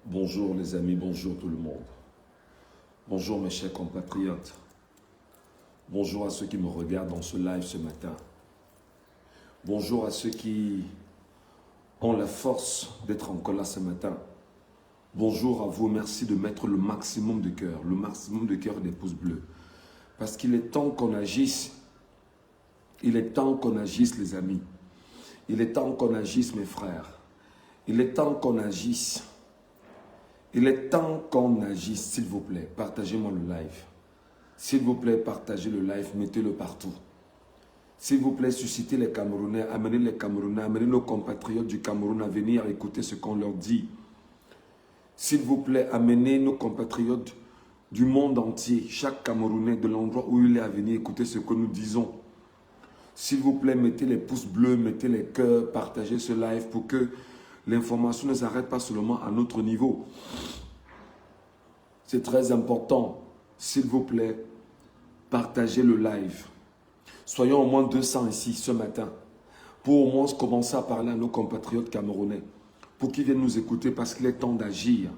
Bonjour les amis, bonjour tout le monde. Bonjour mes chers compatriotes. Bonjour à ceux qui me regardent dans ce live ce matin. Bonjour à ceux qui ont la force d'être encore là ce matin. Bonjour à vous, merci de mettre le maximum de cœur et des pouces bleus. Parce qu'il est temps qu'on agisse. Il est temps qu'on agisse les amis. Il est temps qu'on agisse mes frères. Il est temps qu'on agisse. Il est temps qu'on agisse, s'il vous plaît. Partagez-moi le live. S'il vous plaît, partagez le live, mettez-le partout. S'il vous plaît, suscitez les Camerounais, amenez nos compatriotes du Cameroun à venir écouter ce qu'on leur dit. S'il vous plaît, amenez nos compatriotes du monde entier, chaque Camerounais de l'endroit où il est à venir écouter ce que nous disons. S'il vous plaît, mettez les pouces bleus, mettez les cœurs, partagez ce live pour que l'information ne s'arrête pas seulement à notre niveau. C'est très important. S'il vous plaît, partagez le live. Soyons au moins 200 ici ce matin pour au moins commencer à parler à nos compatriotes camerounais pour qu'ils viennent nous écouter parce qu'il est temps d'agir.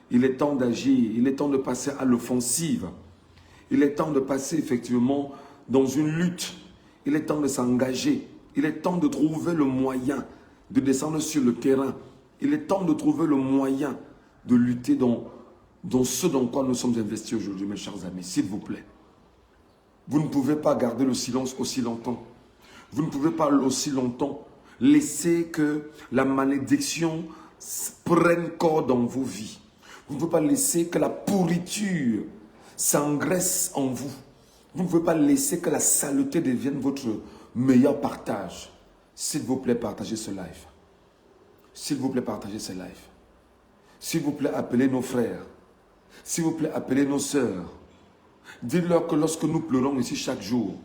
Il est temps d'agir. Il est temps de passer à l'offensive. Il est temps de passer effectivement dans une lutte. Il est temps de s'engager. Il est temps de trouver le moyen de descendre sur le terrain. Il est temps de trouver le moyen de lutter dans ce dans quoi nous sommes investis aujourd'hui, mes chers amis. S'il vous plaît. Vous ne pouvez pas garder le silence aussi longtemps. Vous ne pouvez pas aussi longtemps laisser que la malédiction prenne corps dans vos vies. Vous ne pouvez pas laisser que la pourriture s'engraisse en vous. Vous ne pouvez pas laisser que la saleté devienne votre meilleur partage. S'il vous plaît, partagez ce live. S'il vous plaît, partagez ce live. S'il vous plaît, appelez nos frères. S'il vous plaît, appelez nos sœurs. Dites-leur que lorsque nous pleurons ici chaque jour,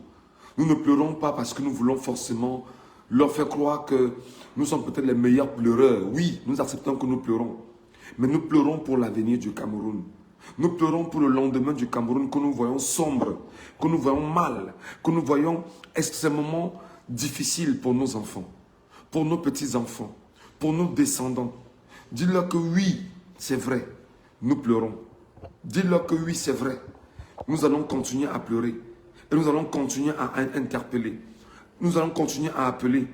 nous ne pleurons pas parce que nous voulons forcément leur faire croire que nous sommes peut-être les meilleurs pleureurs. Oui, nous acceptons que nous pleurons. Mais nous pleurons pour l'avenir du Cameroun. Nous pleurons pour le lendemain du Cameroun que nous voyons sombre, que nous voyons mal, que nous voyons extrêmement difficile pour nos enfants, pour nos petits-enfants, pour nos descendants. Dis-leur que oui, c'est vrai, nous pleurons. Dis-leur que oui, c'est vrai, nous allons continuer à pleurer et nous allons continuer à interpeller. Nous allons continuer à appeler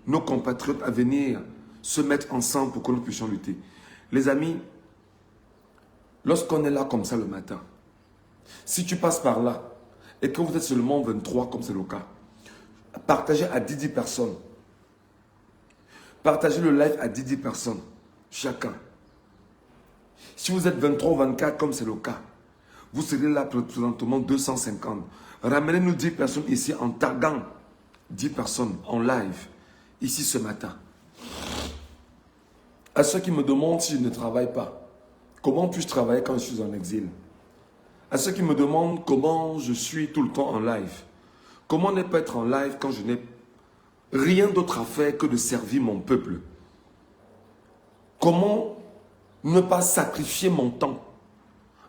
nos compatriotes à venir se mettre ensemble pour que nous puissions lutter. Les amis, lorsqu'on est là comme ça le matin, si tu passes par là et que vous êtes seulement 23 comme c'est le cas, partagez à 10 personnes. Partagez le live à 10 personnes, chacun. Si vous êtes 23 ou 24 comme c'est le cas, vous serez là présentement 250. Ramenez-nous 10 personnes ici en taguant 10 personnes en live, ici ce matin. À ceux qui me demandent si je ne travaille pas, comment puis-je travailler quand je suis en exil? À ceux qui me demandent comment je suis tout le temps en live, comment ne pas être en live quand je n'ai rien d'autre à faire que de servir mon peuple? Comment ne pas sacrifier mon temps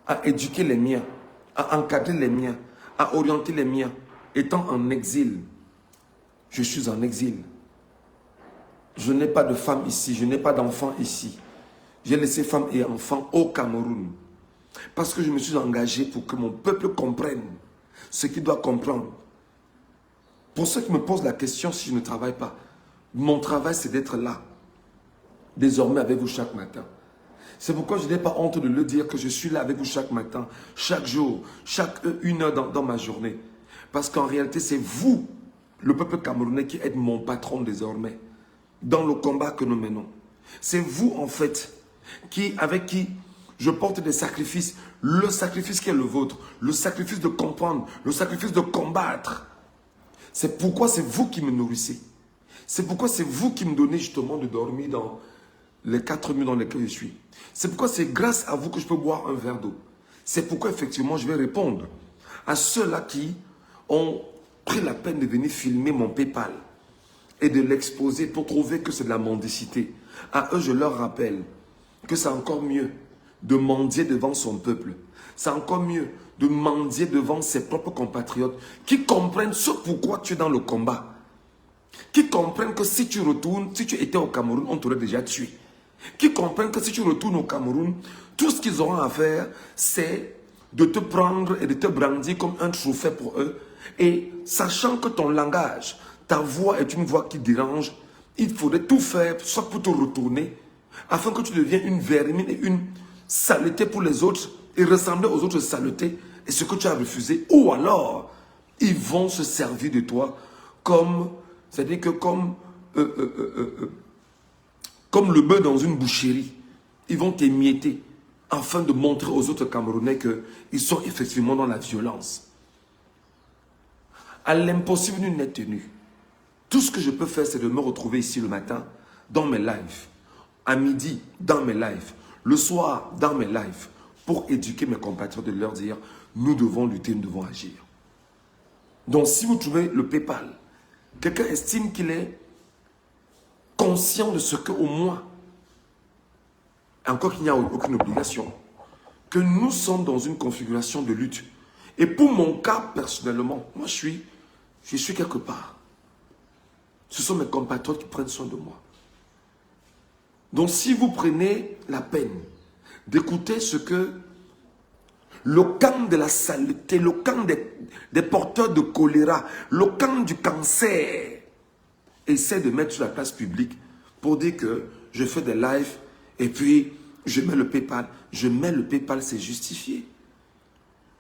à éduquer les miens, à encadrer les miens, à orienter les miens, étant en exil? Je suis en exil. Je n'ai pas de femme ici, je n'ai pas d'enfant ici. J'ai laissé femme et enfants au Cameroun. Parce que je me suis engagé pour que mon peuple comprenne ce qu'il doit comprendre. Pour ceux qui me posent la question si je ne travaille pas, mon travail c'est d'être là, désormais avec vous chaque matin. C'est pourquoi je n'ai pas honte de le dire que je suis là avec vous chaque matin, chaque jour, chaque une heure dans ma journée. Parce qu'en réalité c'est vous, le peuple camerounais, qui êtes mon patron désormais dans le combat que nous menons. C'est vous en fait avec qui je porte des sacrifices, le sacrifice qui est le vôtre, le sacrifice de comprendre, le sacrifice de combattre. C'est pourquoi c'est vous qui me nourrissez. C'est pourquoi c'est vous qui me donnez justement de dormir dans les 4 murs dans lesquels je suis. C'est pourquoi c'est grâce à vous que je peux boire un verre d'eau. C'est pourquoi effectivement je vais répondre à ceux-là qui ont pris la peine de venir filmer mon PayPal et de l'exposer pour trouver que c'est de la mendicité. À eux, je leur rappelle que c'est encore mieux de mendier devant son peuple. C'est encore mieux de mendier devant ses propres compatriotes qui comprennent ce pourquoi tu es dans le combat. Qui comprennent que si tu retournes, si tu étais au Cameroun, on t'aurait déjà tué. qui comprennent que si tu retournes au Cameroun, tout ce qu'ils auront à faire, c'est de te prendre et de te brandir comme un trophée pour eux. Et sachant que ton langage, ta voix est une voix qui dérange, il faudrait tout faire, soit pour te retourner, afin que tu deviennes une vermine et une saleté pour les autres, et ressembler aux autres saletés, et ce que tu as refusé. Ou alors, ils vont se servir de toi comme, c'est-à-dire que comme le bœuf dans une boucherie. Ils vont t'émietter afin de montrer aux autres Camerounais qu'ils sont effectivement dans la violence. À l'impossible, nul n'est tenu. Tout ce que je peux faire, c'est de me retrouver ici le matin, dans mes lives. À midi, dans mes lives. Le soir, dans mes lives. Pour éduquer mes compatriotes, de leur dire, nous devons lutter, nous devons agir. Donc, si vous trouvez le PayPal, quelqu'un estime qu'il est conscient de ce qu'au moins, encore qu'il n'y a aucune obligation, que nous sommes dans une configuration de lutte. Et pour mon cas, personnellement, moi je suis quelque part. Ce sont mes compatriotes qui prennent soin de moi. Donc si vous prenez la peine d'écouter ce que le camp de la saleté, le camp des porteurs de choléra, le camp du cancer essaie de mettre sur la place publique pour dire que je fais des lives et puis je mets le PayPal. Je mets le PayPal, c'est justifié.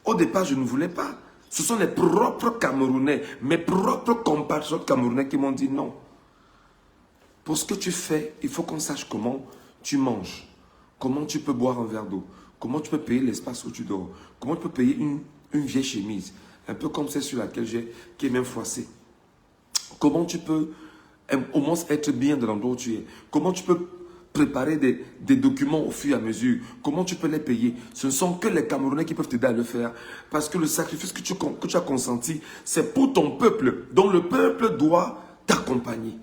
Au départ, je ne voulais pas. Ce sont les propres Camerounais, mes propres compatriotes camerounais qui m'ont dit non. Pour ce que tu fais, il faut qu'on sache comment tu manges, comment tu peux boire un verre d'eau, comment tu peux payer l'espace où tu dors, comment tu peux payer une vieille chemise, un peu comme celle sur laquelle qui est même froissée. Comment tu peux au moins être bien dans l'endroit où tu es. Comment tu peux préparer des documents au fur et à mesure. Comment tu peux les payer. Ce ne sont que les Camerounais qui peuvent t'aider à le faire. Parce que le sacrifice que tu as consenti, c'est pour ton peuple. Donc le peuple doit t'accompagner.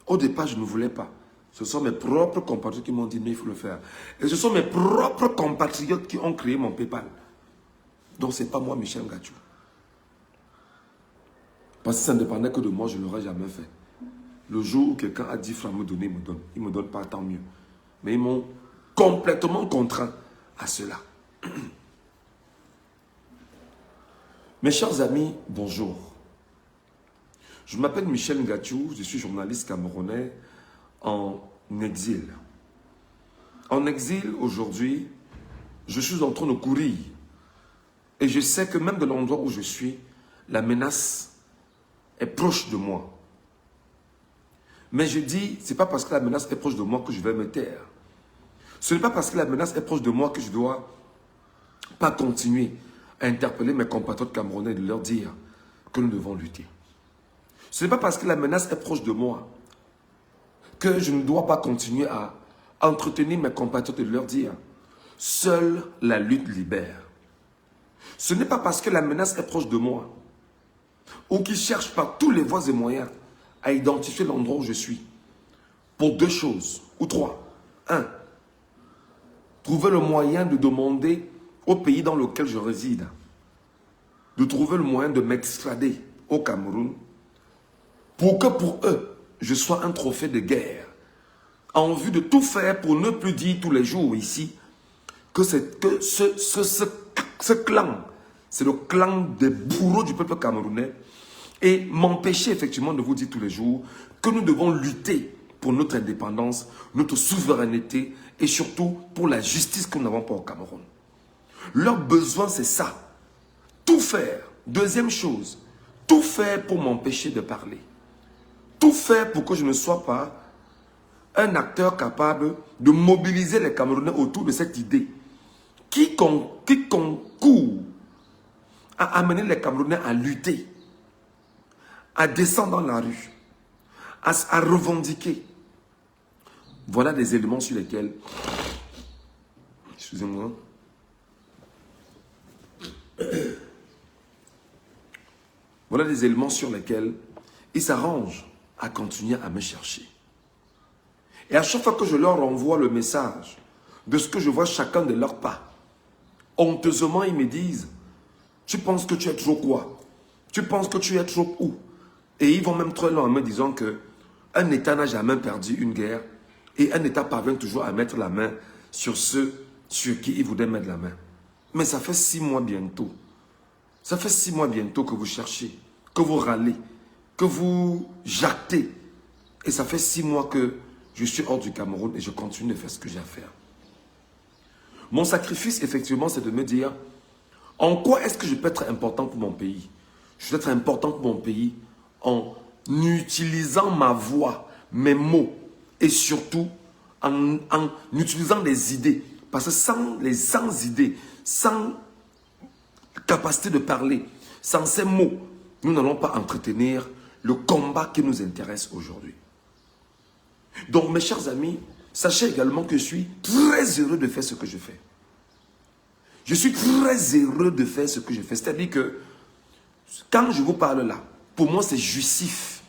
Au départ, je ne voulais pas. Ce sont mes propres compatriotes qui m'ont dit, mais il faut le faire. Et ce sont mes propres compatriotes qui ont créé mon PayPal. Donc ce n'est pas moi, Michel Ngachou. Parce que ça ne dépendait que de moi, je ne l'aurais jamais fait. Le jour où quelqu'un a 10 francs à me donner, il me donne. Il ne me donne pas, tant mieux. Mais ils m'ont complètement contraint à cela. Mes chers amis, bonjour. Je m'appelle Michel Ngachou, je suis journaliste camerounais en exil. En exil, aujourd'hui, je suis en train de courir. Et je sais que même de l'endroit où je suis, la menace est proche de moi. Mais je dis, ce n'est pas parce que la menace est proche de moi que je vais me taire. Ce n'est pas parce que la menace est proche de moi que je ne dois pas continuer à interpeller mes compatriotes camerounais et de leur dire que nous devons lutter. Ce n'est pas parce que la menace est proche de moi que je ne dois pas continuer à entretenir mes compatriotes et de leur dire seule la lutte libère. Ce n'est pas parce que la menace est proche de moi ou qu'ils cherchent par tous les voies et moyens à identifier l'endroit où je suis. Pour 2 choses, ou 3. 1. Trouver le moyen de demander au pays dans lequel je réside, de trouver le moyen de m'extrader au Cameroun, pour que pour eux, je sois un trophée de guerre, en vue de tout faire pour ne plus dire tous les jours ici que ce clan, c'est le clan des bourreaux du peuple camerounais, et m'empêcher effectivement de vous dire tous les jours que nous devons lutter pour notre indépendance, notre souveraineté et surtout pour la justice que nous n'avons pas au Cameroun. Leur besoin, c'est ça. Tout faire. Deuxième chose, tout faire pour m'empêcher de parler. Tout faire pour que je ne sois pas un acteur capable de mobiliser les Camerounais autour de cette idée qui concourt à amener les Camerounais à lutter, à descendre dans la rue, à revendiquer. Voilà des éléments sur lesquels, excusez-moi, voilà des éléments sur lesquels ils s'arrangent à continuer à me chercher. Et à chaque fois que je leur envoie le message de ce que je vois chacun de leurs pas, honteusement ils me disent, tu penses que tu es trop quoi? Tu penses que tu es trop où? Et ils vont même trop loin en me disant qu'un État n'a jamais perdu une guerre Et un État parvient toujours à mettre la main sur ceux sur qui il voudrait mettre la main. Mais ça fait 6 mois bientôt. Ça fait 6 mois bientôt que vous cherchez, que vous râlez, que vous jactez. Et ça fait 6 mois que je suis hors du Cameroun et je continue de faire ce que j'ai à faire. Mon sacrifice, effectivement, c'est de me dire, en quoi est-ce que je peux être important pour mon pays? Je peux être important pour mon pays en utilisant ma voix, mes mots et surtout en utilisant des idées. Parce que sans idées, sans capacité de parler, sans ces mots, nous n'allons pas entretenir le combat qui nous intéresse aujourd'hui. Donc, mes chers amis, sachez également que je suis très heureux de faire ce que je fais. Je suis très heureux de faire ce que je fais. C'est-à-dire que, quand je vous parle là, pour moi, c'est jouissif.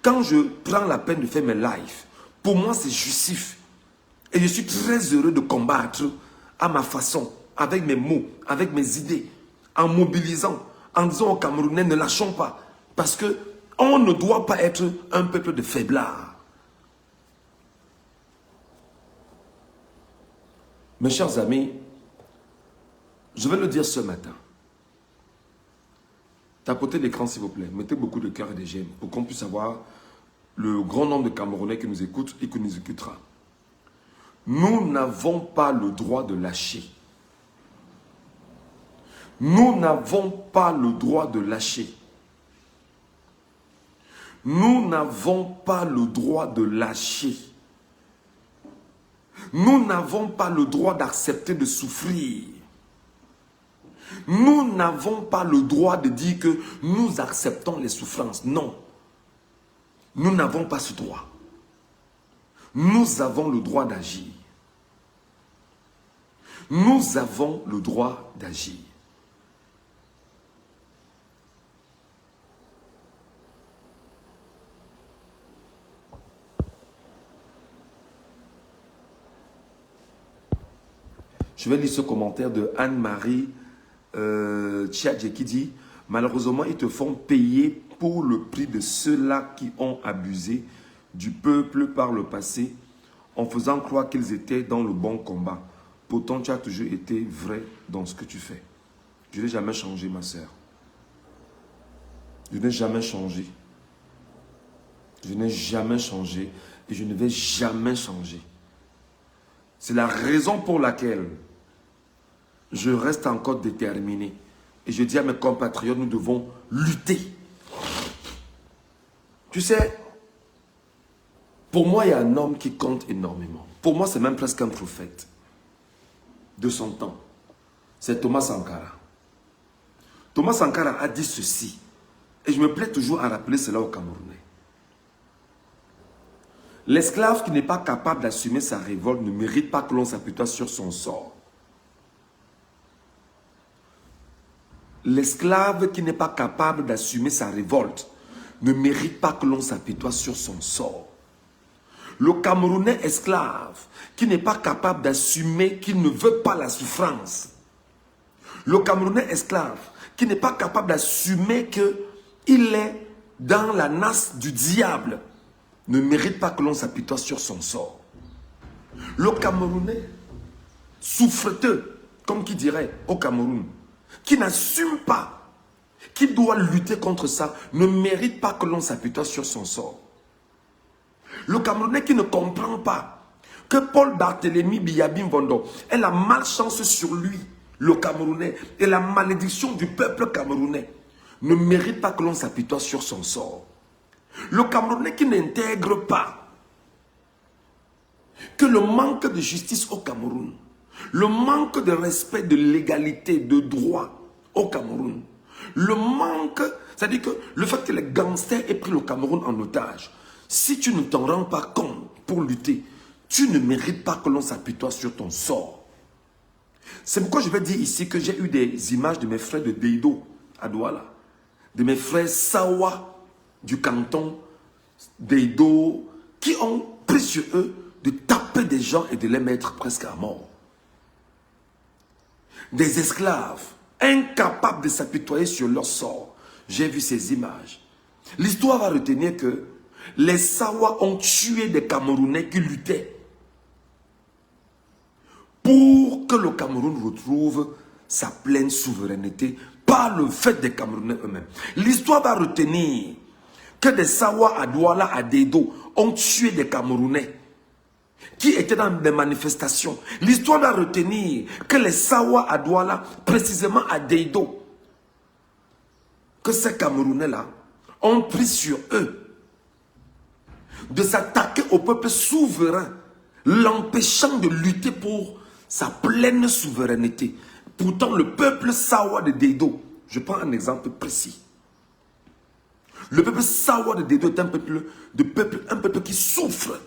Quand je prends la peine de faire mes lives, pour moi, c'est jouissif. Et je suis très heureux de combattre à ma façon, avec mes mots, avec mes idées, en mobilisant, en disant aux Camerounais, ne lâchons pas. Parce qu'on ne doit pas être un peuple de faiblards. Mes chers amis, je vais le dire ce matin. Tapotez l'écran s'il vous plaît. Mettez beaucoup de cœur et de j'aime pour qu'on puisse avoir le grand nombre de Camerounais qui nous écoutent et qui nous écoutera. Nous n'avons pas le droit de lâcher. Nous n'avons pas le droit de lâcher. Nous n'avons pas le droit de lâcher. Nous n'avons pas le droit d'accepter de souffrir. Nous n'avons pas le droit de dire que nous acceptons les souffrances. Non. Nous n'avons pas ce droit. Nous avons le droit d'agir. Nous avons le droit d'agir. Je vais lire ce commentaire de Anne-Marie Tchadje qui dit « Malheureusement, ils te font payer pour le prix de ceux-là qui ont abusé du peuple par le passé en faisant croire qu'ils étaient dans le bon combat. Pourtant, tu as toujours été vrai dans ce que tu fais. » Je n'ai jamais changé, ma sœur. Je n'ai jamais changé. Je n'ai jamais changé et je ne vais jamais changer. C'est la raison pour laquelle je reste encore déterminé. Et je dis à mes compatriotes, nous devons lutter. Tu sais, pour moi, il y a un homme qui compte énormément. Pour moi, c'est même presque un prophète de son temps. C'est Thomas Sankara. Thomas Sankara a dit ceci. Et je me plais toujours à rappeler cela aux Camerounais. L'esclave qui n'est pas capable d'assumer sa révolte ne mérite pas que l'on s'apitoie sur son sort. L'esclave qui n'est pas capable d'assumer sa révolte ne mérite pas que l'on s'apitoie sur son sort. Le Camerounais esclave qui n'est pas capable d'assumer qu'il ne veut pas la souffrance. Le Camerounais esclave qui n'est pas capable d'assumer qu'il est dans la nasse du diable ne mérite pas que l'on s'apitoie sur son sort. Le Camerounais souffreteux, comme qui dirait au Cameroun, qui n'assume pas, qui doit lutter contre ça, ne mérite pas que l'on s'apitoie sur son sort. Le Camerounais qui ne comprend pas que Paul Barthélemy Biyabi Mvondo ait la malchance sur lui, le Camerounais, et la malédiction du peuple camerounais, ne mérite pas que l'on s'apitoie sur son sort. Le Camerounais qui n'intègre pas que le manque de justice au Cameroun, le manque de respect de l'égalité, de droit au Cameroun, le manque, c'est-à-dire que le fait que les gangsters aient pris le Cameroun en otage, si tu ne t'en rends pas compte pour lutter, tu ne mérites pas que l'on s'apitoie sur ton sort. C'est pourquoi je vais dire ici que j'ai eu des images de mes frères de Deido à Douala, de mes frères Sawa du canton Deido, qui ont pris sur eux de taper des gens et de les mettre presque à mort. Des esclaves incapables de s'apitoyer sur leur sort. J'ai vu ces images. L'histoire va retenir que les Sawa ont tué des Camerounais qui luttaient pour que le Cameroun retrouve sa pleine souveraineté par le fait des Camerounais eux-mêmes. L'histoire va retenir que des Sawa à Douala, à Deido, ont tué des Camerounais qui étaient dans des manifestations. L'histoire va retenir que les Sawa à Douala, précisément à Deido, que ces Camerounais-là ont pris sur eux de s'attaquer au peuple souverain, l'empêchant de lutter pour sa pleine souveraineté. Pourtant, le peuple Sawa de Deido, je prends un exemple précis. Le peuple Sawa de Deido est un peuple qui souffre,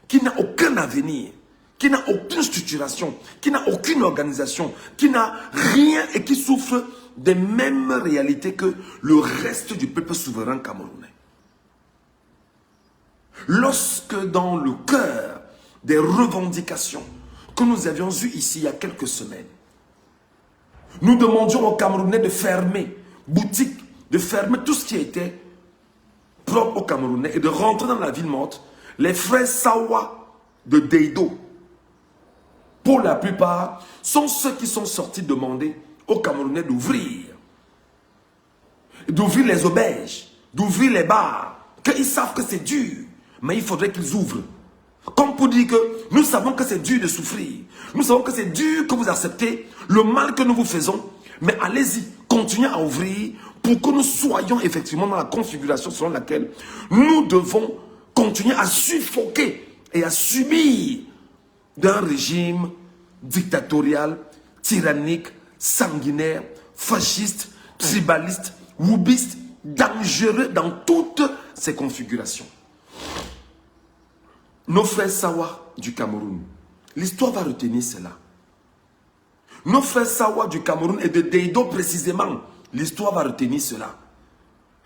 qui n'a aucun avenir, qui n'a aucune structuration, qui n'a aucune organisation, qui n'a rien et qui souffre des mêmes réalités que le reste du peuple souverain camerounais. Lorsque dans le cœur des revendications que nous avions eues ici il y a quelques semaines, nous demandions aux Camerounais de fermer boutiques, de fermer tout ce qui était propre aux Camerounais et de rentrer dans la ville morte, les frères Sawa de Deido, pour la plupart, sont ceux qui sont sortis demander aux Camerounais d'ouvrir les auberges, d'ouvrir les bars, qu'ils savent que c'est dur, mais il faudrait qu'ils ouvrent. Comme pour dire que nous savons que c'est dur de souffrir, nous savons que c'est dur que vous acceptez le mal que nous vous faisons, mais allez-y, continuez à ouvrir pour que nous soyons effectivement dans la configuration selon laquelle nous devons continuer à suffoquer et à subir d'un régime dictatorial, tyrannique, sanguinaire, fasciste, tribaliste, woubiste, dangereux dans toutes ses configurations. Nos frères Sawa du Cameroun, l'histoire va retenir cela. Nos frères Sawa du Cameroun et de Deido précisément, l'histoire va retenir cela.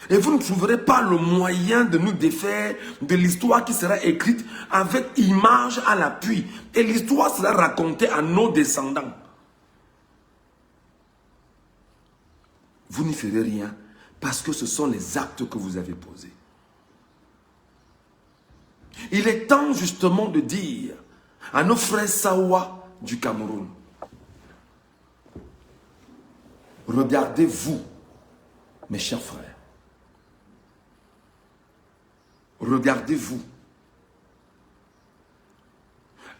Et vous ne trouverez pas le moyen de nous défaire de l'histoire qui sera écrite avec image à l'appui. Et l'histoire sera racontée à nos descendants. Vous n'y ferez rien parce que ce sont les actes que vous avez posés. Il est temps justement de dire à nos frères Sawa du Cameroun, regardez-vous, mes chers frères. Regardez-vous.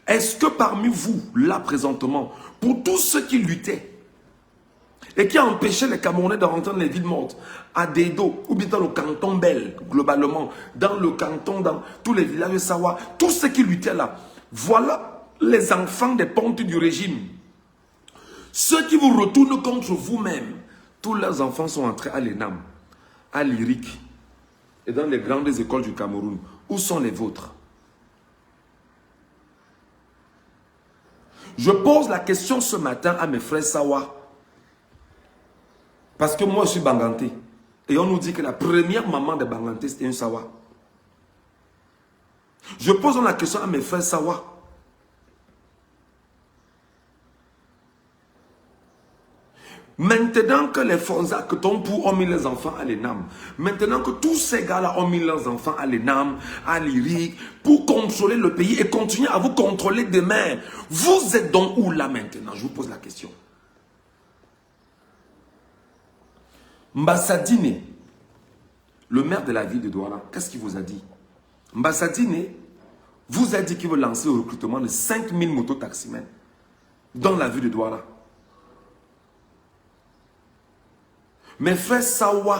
Est-ce que parmi vous, là présentement, pour tous ceux qui luttaient et qui empêchaient les Camerounais de rentrer dans les villes mortes, à Deido, ou bien dans le canton Bel, globalement, dans le canton, dans tous les villages de Sawa, tous ceux qui luttaient là, voilà les enfants des pontes du régime. Ceux qui vous retournent contre vous-même, tous leurs enfants sont entrés à l'ENAM, à l'IRIC, et dans les grandes écoles du Cameroun. Où sont les vôtres? Je pose la question ce matin à mes frères Sawa. Parce que moi je suis Banganté. Et on nous dit que la première maman de Banganté c'était une Sawa. Je pose la question à mes frères Sawa. Maintenant que les Fonza que Tompu ont mis les enfants à l'ENAM, maintenant que tous ces gars-là ont mis leurs enfants à l'ENAM, à l'IRIC, pour contrôler le pays et continuer à vous contrôler demain, vous êtes donc où là maintenant? Je vous pose la question. Mbassadine, le maire de la ville de Douala, qu'est-ce qu'il vous a dit? Mbassadine vous a dit qu'il veut lancer le recrutement de 5000 mototaximens dans la ville de Douala. Mes frères Sawa,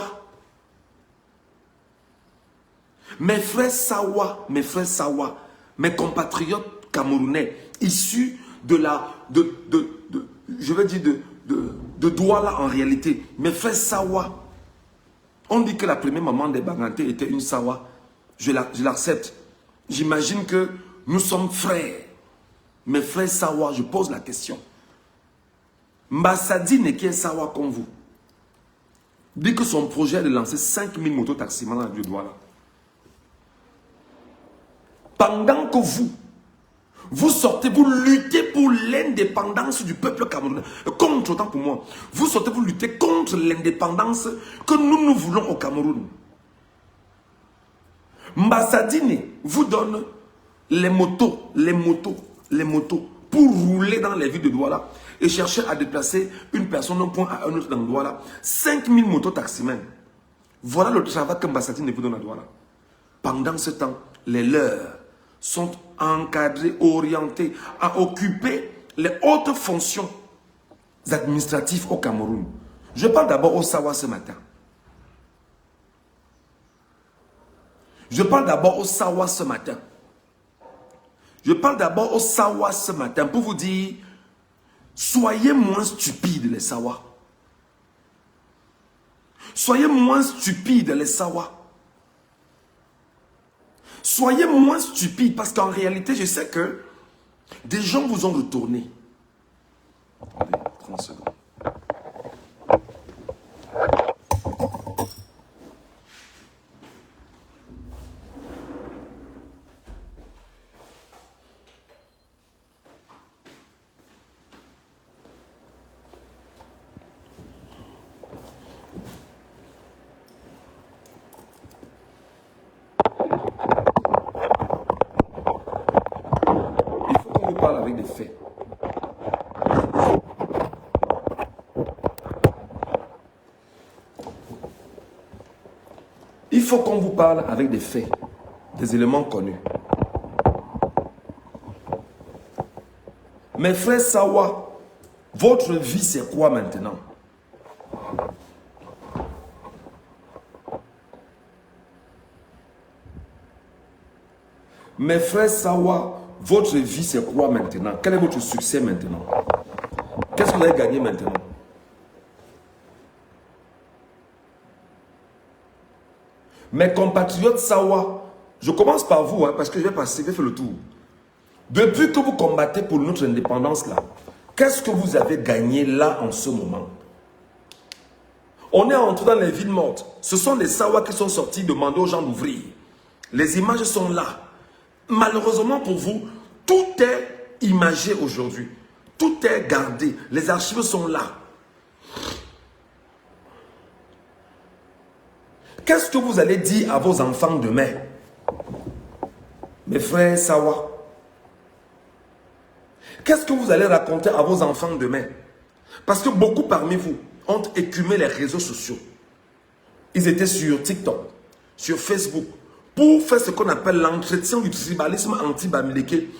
mes compatriotes camerounais, issus de Douala en réalité, mes frères Sawa, on dit que la première maman des Banganté était une Sawa, je l'accepte. J'imagine que nous sommes frères. Mes frères Sawa, je pose la question. Mbassadine qui est Sawa comme vous, dit que son projet est de lancer 5000 mototaximans dans la ville de Douala. Pendant que vous sortez, vous luttez pour l'indépendance du peuple camerounais. Contre, autant pour moi, vous sortez, vous luttez contre l'indépendance que nous voulons au Cameroun. Mbassadine vous donne les motos pour rouler dans les villes de Douala et chercher à déplacer une personne d'un point à un autre dans Douala. 5000 motos taximens. Voilà le travail que Mbassadine vous donne à Douala. Pendant ce temps, les leurs sont encadrés, orientés à occuper les hautes fonctions administratives au Cameroun. Je parle d'abord au Sawa ce matin. Je parle d'abord au Sawa ce matin. Je parle d'abord au Sawa ce matin pour vous dire, soyez moins stupides les Sawa. Soyez moins stupides les Sawa. Soyez moins stupides parce qu'en réalité, je sais que des gens vous ont retourné. Attendez, 30 secondes. Avec des faits. Il faut qu'on vous parle avec des faits, des éléments connus. Mes frères Sawa, votre vie c'est quoi maintenant? Mes frères Sawa, votre vie, c'est quoi maintenant? Quel est votre succès maintenant? Qu'est-ce que vous avez gagné maintenant? Mes compatriotes Sawa, je commence par vous, hein, parce que je vais passer, je vais faire le tour. Depuis que vous combattez pour notre indépendance, là, qu'est-ce que vous avez gagné là en ce moment? On est entré dans les villes mortes. Ce sont les Sawa qui sont sortis demander aux gens d'ouvrir. Les images sont là. Malheureusement pour vous, tout est imagé aujourd'hui. Tout est gardé. Les archives sont là. Qu'est-ce que vous allez dire à vos enfants demain? Mes frères Sawa. Qu'est-ce que vous allez raconter à vos enfants demain? Parce que beaucoup parmi vous ont écumé les réseaux sociaux. Ils étaient sur TikTok, sur Facebook, pour faire ce qu'on appelle l'entretien du tribalisme anti-bamileke,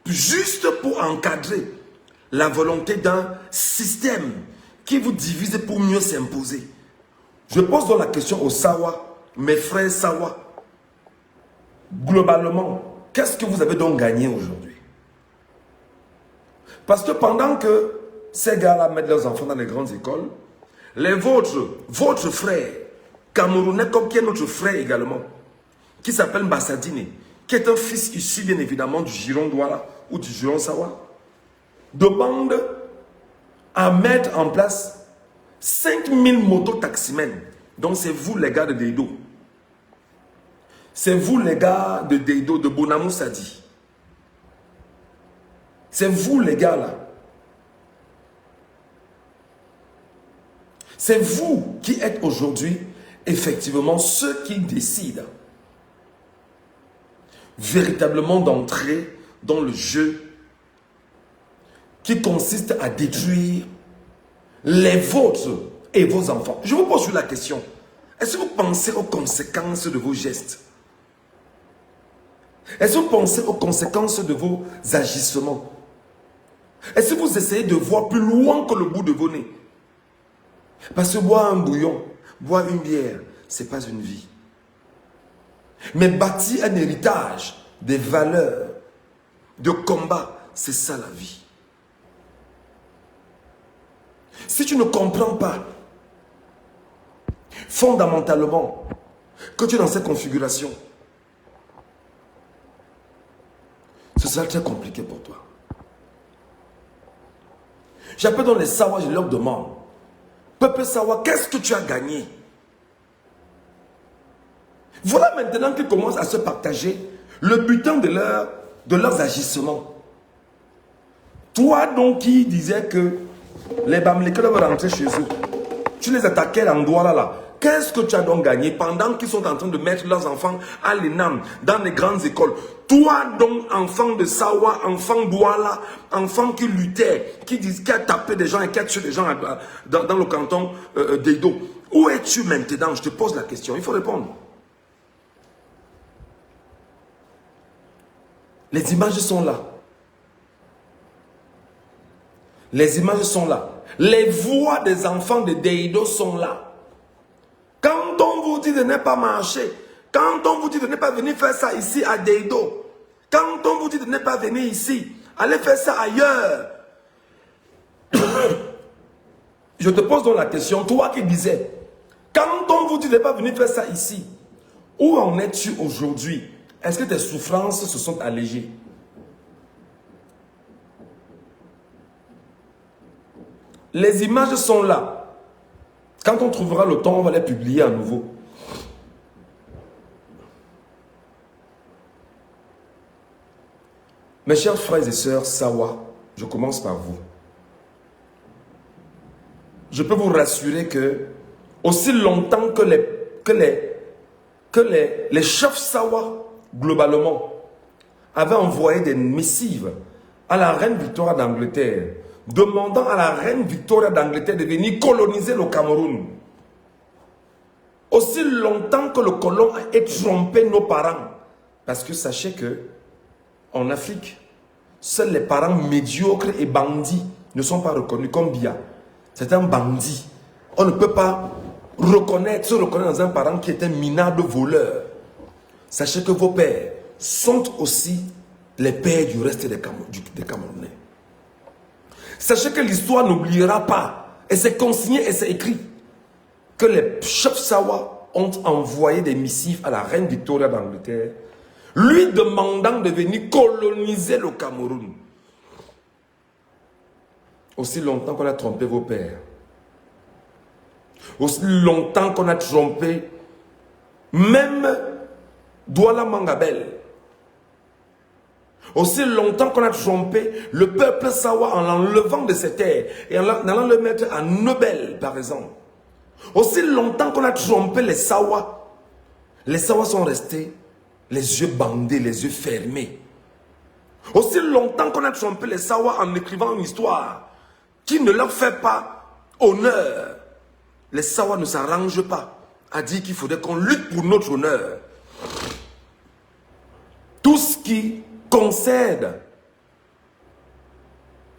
juste pour encadrer la volonté d'un système qui vous divise pour mieux s'imposer. Je pose donc la question aux Sawa, mes frères Sawa. Globalement, qu'est-ce que vous avez donc gagné aujourd'hui? Parce que pendant que ces gars-là mettent leurs enfants dans les grandes écoles, les vôtres, votre frère, Camerounais, comme qui est notre frère également, qui s'appelle Mbassadine, qui est un fils issu bien évidemment du Giron Douala ou du Giron Sawa, demande à mettre en place 5000 mototaximens. Donc c'est vous les gars de Deido. C'est vous les gars de Deido, de Bonamou Sadi. C'est vous les gars là. C'est vous qui êtes aujourd'hui effectivement ceux qui décident véritablement d'entrer dans le jeu qui consiste à détruire les vôtres et vos enfants. Je vous pose la question. Est-ce que vous pensez aux conséquences de vos gestes? Est-ce que vous pensez aux conséquences de vos agissements? Est-ce que vous essayez de voir plus loin que le bout de vos nez? Parce que boire un bouillon, boire une bière, ce n'est pas une vie. Mais bâtir un héritage des valeurs, de combat, c'est ça la vie. Si tu ne comprends pas fondamentalement que tu es dans cette configuration, ce sera très compliqué pour toi. J'appelle dans les Sawa, je leur demande, peuple Sawa, qu'est-ce que tu as gagné? Voilà maintenant qu'ils commencent à se partager le butin de leurs agissements. Toi donc qui disais que les Bamileke doivent rentrer chez eux, tu les attaquais en Douala là. Qu'est-ce que tu as donc gagné pendant qu'ils sont en train de mettre leurs enfants à l'ENAM, dans les grandes écoles? Toi donc, enfant de Sawa, enfant d'Ouala, enfant qui luttait, qui a tapé des gens et qui a tué des gens dans le canton d'Edo, où es-tu maintenant? Je te pose la question, il faut répondre. Les images sont là. Les images sont là. Les voix des enfants de Deido sont là. Quand on vous dit de ne pas marcher, quand on vous dit de ne pas venir faire ça ici à Deido, quand on vous dit de ne pas venir ici, allez faire ça ailleurs. Je te pose donc la question, toi qui disais, quand on vous dit de ne pas venir faire ça ici, où en es-tu aujourd'hui? Est-ce que tes souffrances se sont allégées? Les images sont là. Quand on trouvera le temps, on va les publier à nouveau. Mes chers frères et sœurs, Sawa, je commence par vous. Je peux vous rassurer que aussi longtemps que les chefs Sawa, globalement, avaient envoyé des missives à la reine Victoria d'Angleterre, demandant à la reine Victoria d'Angleterre de venir coloniser le Cameroun. Aussi longtemps que le colon ait trompé nos parents. Parce que sachez que en Afrique, seuls les parents médiocres et bandits ne sont pas reconnus comme Bia. C'est un bandit. On ne peut pas se reconnaître dans un parent qui est un minable voleur. Sachez que vos pères sont aussi les pères du reste des Camerounais. Sachez que l'histoire n'oubliera pas, et c'est consigné et c'est écrit, que les chefs Sawa ont envoyé des missives à la reine Victoria d'Angleterre, lui demandant de venir coloniser le Cameroun. Aussi longtemps qu'on a trompé vos pères, aussi longtemps qu'on a trompé même Douala Mangabel, aussi longtemps qu'on a trompé le peuple Sawa en l'enlevant de ses terres et en allant le mettre à Nobel, par exemple. Aussi longtemps qu'on a trompé les Sawa sont restés les yeux bandés, les yeux fermés. Aussi longtemps qu'on a trompé les Sawa en écrivant une histoire qui ne leur fait pas honneur, les Sawa ne s'arrangent pas à dire qu'il faudrait qu'on lutte pour notre honneur. Tout ce qui concède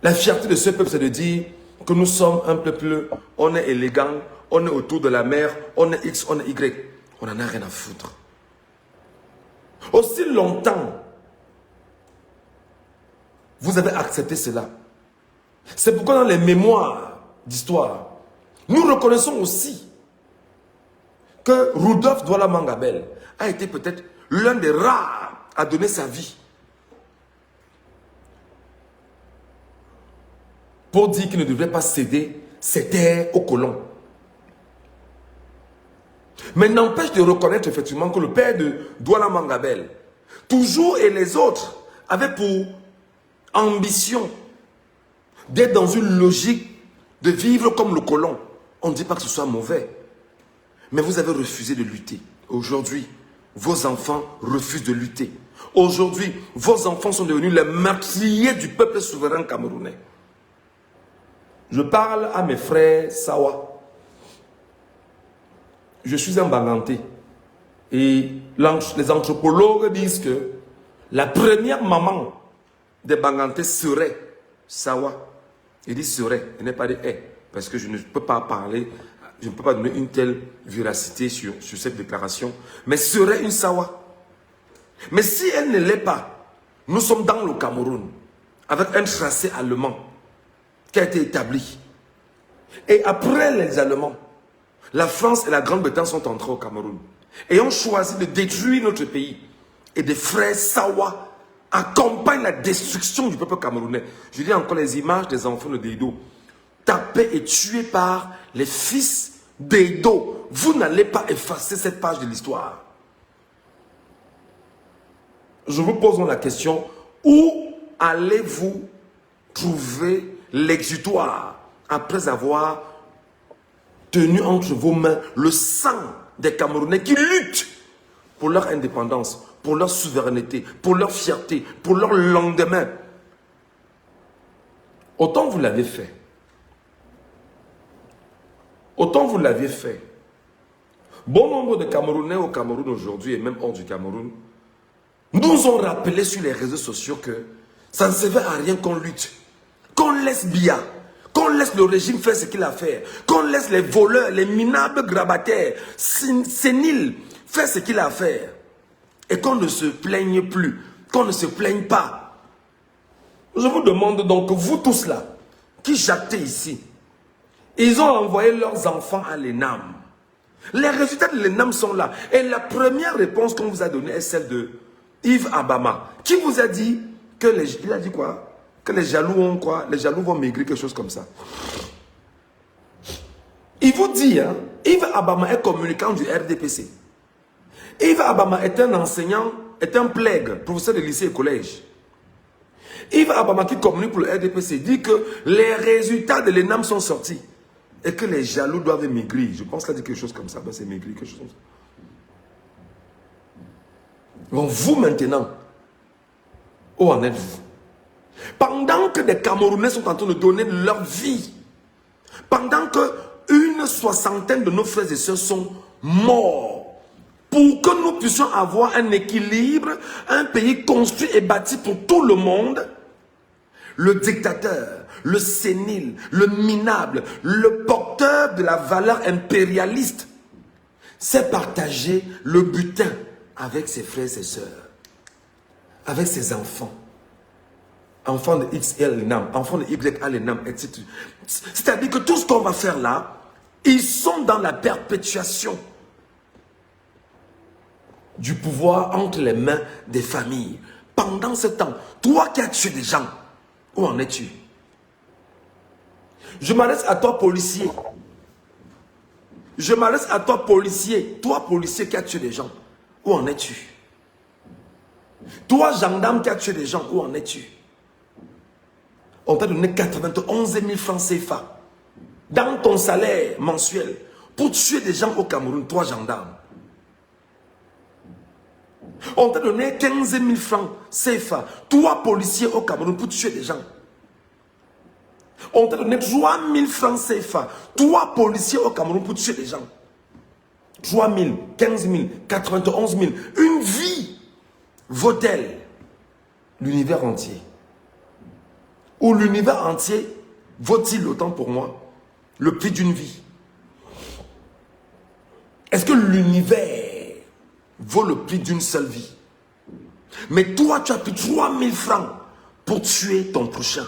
la fierté de ce peuple, c'est de dire que nous sommes un peuple, on est élégant, on est autour de la mer, on est X, on est Y. On n'en a rien à foutre. Aussi longtemps, vous avez accepté cela. C'est pourquoi dans les mémoires d'histoire, nous reconnaissons aussi que Rudolf Douala Mangabel a été peut-être l'un des rares à donner sa vie pour dire qu'il ne devrait pas céder ses terres aux colons. Mais n'empêche de reconnaître effectivement que le père de Douala Mangabel, toujours et les autres, avaient pour ambition d'être dans une logique de vivre comme le colon. On ne dit pas que ce soit mauvais, mais vous avez refusé de lutter. Aujourd'hui, vos enfants refusent de lutter. Aujourd'hui, vos enfants sont devenus les meurtriers du peuple souverain camerounais. Je parle à mes frères Sawa. Je suis un Banganté. Et les anthropologues disent que la première maman des Bangantés serait Sawa. Il dit serait, il n'est pas dit est. Parce que je ne peux pas parler, je ne peux pas donner une telle véracité sur cette déclaration. Mais serait une Sawa. Mais si elle ne l'est pas, nous sommes dans le Cameroun, avec un tracé allemand qui a été établi. Et après les Allemands, la France et la Grande-Bretagne sont entrés au Cameroun et ont choisi de détruire notre pays. Et des frères Sawa accompagnent la destruction du peuple camerounais. Je dis encore les images des enfants de Deido, tapés et tués par les fils d'Edo. Vous n'allez pas effacer cette page de l'histoire. Je vous pose la question, où allez-vous trouver l'exutoire après avoir tenu entre vos mains le sang des Camerounais qui luttent pour leur indépendance, pour leur souveraineté, pour leur fierté, pour leur lendemain. Autant vous l'avez fait. Autant vous l'avez fait. Bon nombre de Camerounais au Cameroun aujourd'hui et même hors du Cameroun nous ont rappelé sur les réseaux sociaux que ça ne servait à rien qu'on lutte, qu'on laisse Biya, qu'on laisse le régime faire ce qu'il a fait, qu'on laisse les voleurs, les minables grabataires, séniles faire ce qu'il a fait et qu'on ne se plaigne plus, qu'on ne se plaigne pas. Je vous demande donc, vous tous là, qui jactez ici, ils ont envoyé leurs enfants à l'ENAM. Les résultats de l'ENAM sont là. Et la première réponse qu'on vous a donnée est celle de Yves Abama, qui vous a dit que il a dit quoi? Que les jaloux ont quoi? Les jaloux vont maigrir, quelque chose comme ça. Il vous dit, hein, Yves Abama est communicant du RDPC. Yves Abama est un enseignant, est un plègue, professeur de lycée et collège. Yves Abama qui communique pour le RDPC dit que les résultats de l'ENAM sont sortis et que les jaloux doivent maigrir. Je pense qu'il a dit quelque chose comme ça. Ben c'est maigrir, quelque chose comme ça. Donc vous maintenant, où en êtes-vous? Pendant que des Camerounais sont en train de donner leur vie, pendant que une soixantaine de nos frères et sœurs sont morts, pour que nous puissions avoir un équilibre, un pays construit et bâti pour tout le monde, le dictateur, le sénile, le minable, le porteur de la valeur impérialiste s'est partagé le butin avec ses frères et ses sœurs, avec ses enfants. Enfants de X et l'ENAM, enfants de Y à l'ENAM, etc. C'est-à-dire que tout ce qu'on va faire là, ils sont dans la perpétuation du pouvoir entre les mains des familles. Pendant ce temps, toi qui as tué des gens, où en es-tu? Je m'adresse à toi, policier. Je m'adresse à toi, policier. Toi, policier qui as tué des gens, où en es-tu? Toi, gendarme qui as tué des gens, où en es-tu? On t'a donné 91 000 francs CFA dans ton salaire mensuel pour tuer des gens au Cameroun, toi, gendarme. On t'a donné 15 000 francs CFA, toi, policier au Cameroun, pour tuer des gens. On t'a donné 3 000 francs CFA, toi, policier au Cameroun, pour tuer des gens. 3 000, 15 000, 91 000. Une vie vaut-elle l'univers entier? Ou l'univers entier vaut-il autant pour moi le prix d'une vie? Est-ce que l'univers vaut le prix d'une seule vie? Mais toi, tu as pris 3 000 francs pour tuer ton prochain.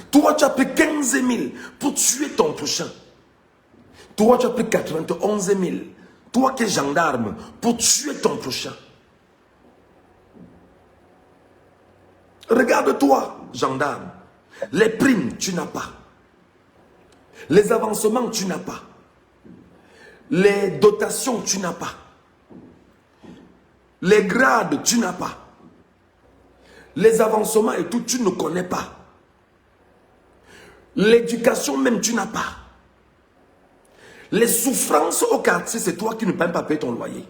Toi, tu as pris 15 000 pour tuer ton prochain. Toi, tu as pris 91 000. Toi qui es gendarme, pour tuer ton prochain. Regarde-toi, gendarme. Les primes, tu n'as pas. Les avancements, tu n'as pas. Les dotations, tu n'as pas. Les grades, tu n'as pas. Les avancements et tout, tu ne connais pas. L'éducation même, tu n'as pas. Les souffrances au quartier, c'est toi qui ne peux pas payer ton loyer.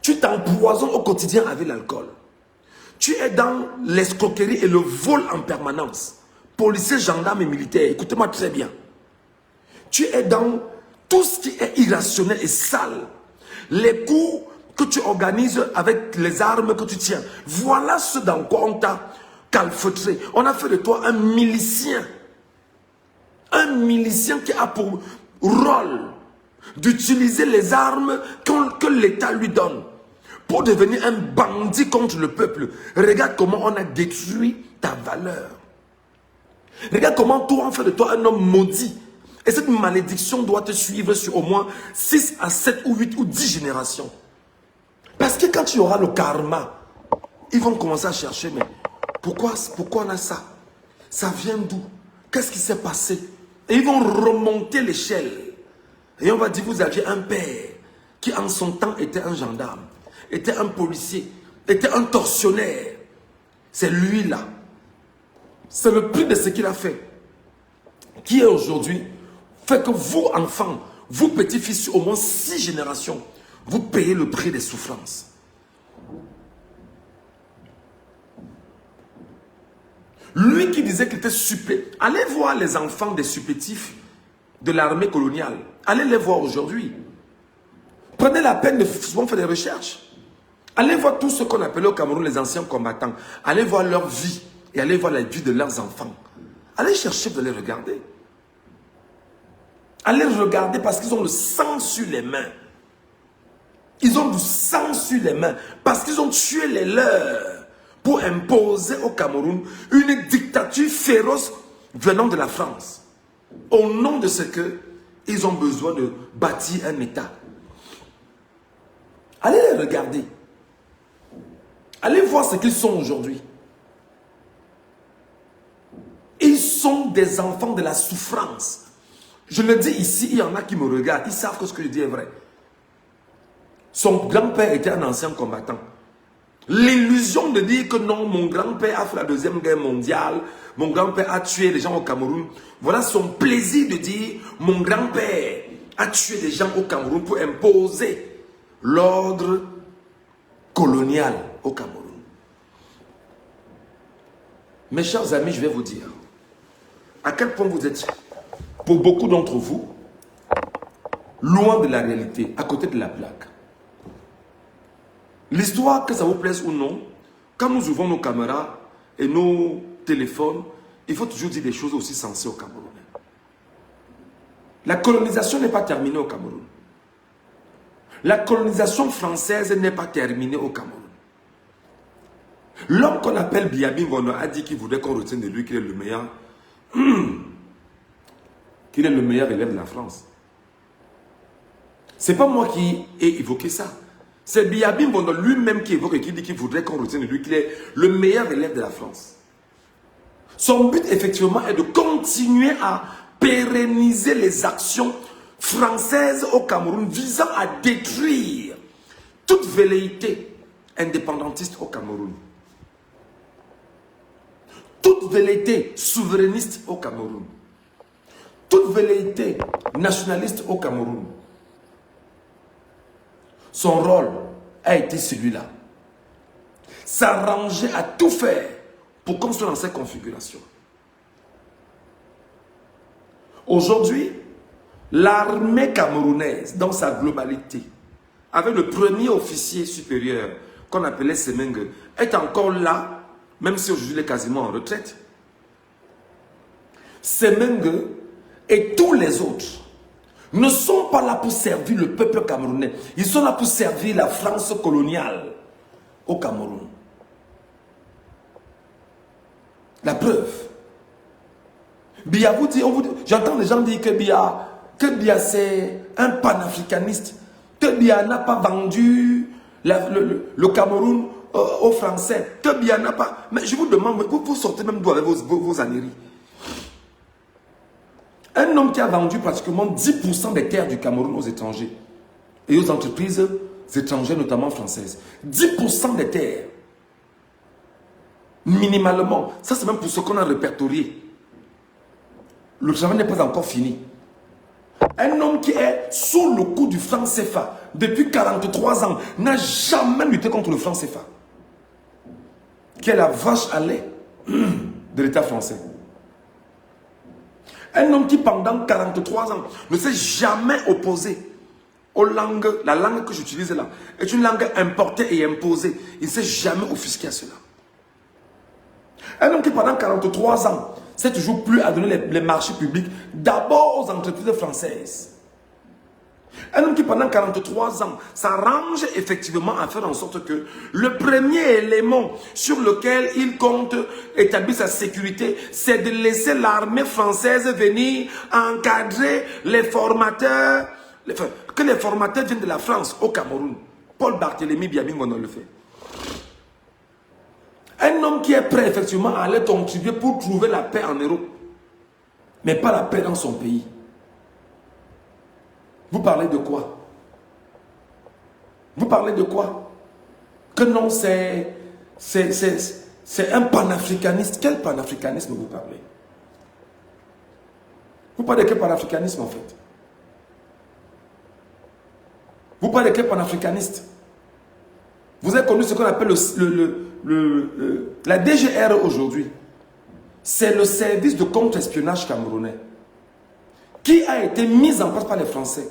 Tu t'empoisonnes au quotidien avec l'alcool. Tu es dans l'escroquerie et le vol en permanence. Policiers, gendarmes et militaires, écoutez-moi très bien. Tu es dans tout ce qui est irrationnel et sale. Les coups que tu organises avec les armes que tu tiens. Voilà ce dans quoi on t'a calfeutré. On a fait de toi un milicien. Un milicien qui a pour rôle d'utiliser les armes que l'État lui donne pour devenir un bandit contre le peuple. Regarde comment on a détruit ta valeur. Regarde comment toi on fait de toi un homme maudit. Et cette malédiction doit te suivre sur au moins 6 à 7 ou 8 ou 10 générations. Parce que quand tu auras le karma, ils vont commencer à chercher, mais pourquoi on a ça? Ça vient d'où? Qu'est-ce qui s'est passé? Et ils vont remonter l'échelle. Et on va dire, vous aviez un père qui en son temps était un gendarme, était un policier, était un tortionnaire. C'est lui là. C'est le prix de ce qu'il a fait. Qui est aujourd'hui fait que vous, enfants, vous, petits-fils, au moins 6 générations, vous payez le prix des souffrances. Lui qui disait qu'il était supplétif. Allez voir les enfants des supplétifs de l'armée coloniale. Allez les voir aujourd'hui. Prenez la peine de souvent faire des recherches. Allez voir tous ceux qu'on appelait au Cameroun les anciens combattants. Allez voir leur vie et allez voir la vie de leurs enfants. Allez chercher de les regarder. Allez regarder parce qu'ils ont le sang sur les mains. Ils ont du sang sur les mains parce qu'ils ont tué les leurs pour imposer au Cameroun une dictature féroce venant de la France. Au nom de ce que ils ont besoin de bâtir un État. Allez les regarder. Allez voir ce qu'ils sont aujourd'hui. Ils sont des enfants de la souffrance. Je le dis ici, il y en a qui me regardent, ils savent que ce que je dis est vrai. Son grand-père était un ancien combattant. L'illusion de dire que non, mon grand-père a fait la Deuxième Guerre mondiale, mon grand-père a tué les gens au Cameroun. Voilà son plaisir de dire, mon grand-père a tué des gens au Cameroun pour imposer l'ordre colonial au Cameroun. Mes chers amis, je vais vous dire à quel point vous êtes, pour beaucoup d'entre vous, loin de la réalité, à côté de la plaque. L'histoire, que ça vous plaise ou non, quand nous ouvrons nos caméras et nos téléphones, il faut toujours dire des choses aussi sensées au Cameroun. La colonisation n'est pas terminée au Cameroun. La colonisation française n'est pas terminée au Cameroun. L'homme qu'on appelle Biya Bingondo a dit qu'il voudrait qu'on retienne de lui qu'il est le meilleur, qu'il est le meilleur élève de la France. C'est pas moi qui ai évoqué ça. C'est Biya Bingondo lui-même qui évoque et qui dit qu'il voudrait qu'on retienne de lui qu'il est le meilleur élève de la France. Son but, effectivement, est de continuer à pérenniser les actions françaises au Cameroun visant à détruire toute velléité indépendantiste au Cameroun. Toute velléité souverainiste au Cameroun. Toute velléité nationaliste au Cameroun. Son rôle a été celui-là. S'arranger à tout faire pour construire dans cette configuration. Aujourd'hui, l'armée camerounaise, dans sa globalité, avec le premier officier supérieur qu'on appelait Semengue, est encore là, même si aujourd'hui il est quasiment en retraite. Semengue et tous les autres ne sont pas là pour servir le peuple camerounais. Ils sont là pour servir la France coloniale au Cameroun. La preuve. Biya vous dit, j'entends des gens dire que Biya c'est un panafricaniste, que Biya n'a pas vendu le Cameroun aux Français, que Biya n'a pas... Mais je vous demande, vous sortez même d'où avec vos âneries. Un homme qui a vendu pratiquement 10% des terres du Cameroun aux étrangers et aux entreprises étrangères, notamment françaises. 10% des terres. Minimalement. Ça, c'est même pour ce qu'on a répertorié. Le travail n'est pas encore fini. Un homme qui est sous le coup du franc CFA depuis 43 ans n'a jamais lutté contre le franc CFA. Qui est la vache à lait de l'État français. Un homme qui pendant 43 ans ne s'est jamais opposé aux langues. La langue que j'utilise là est une langue importée et imposée. Il ne s'est jamais offusqué à cela. Un homme qui pendant 43 ans s'est toujours plu à donner les marchés publics d'abord aux entreprises françaises. Un homme qui pendant 43 ans s'arrange effectivement à faire en sorte que le premier élément sur lequel il compte établir sa sécurité, c'est de laisser l'armée française venir encadrer les formateurs, que les formateurs viennent de la France au Cameroun. Paul Barthélemy Biya Bingondo le fait. Un homme qui est prêt effectivement à aller contribuer pour trouver la paix en Europe, mais pas la paix dans son pays. Vous parlez de quoi? Vous parlez de quoi? Que non, c'est un panafricaniste. Quel panafricanisme vous parlez? Vous parlez de quel panafricanisme en fait? Vous parlez de quel panafricaniste? Vous avez connu ce qu'on appelle la DGR aujourd'hui. C'est le service de contre-espionnage camerounais qui a été mis en place par les Français.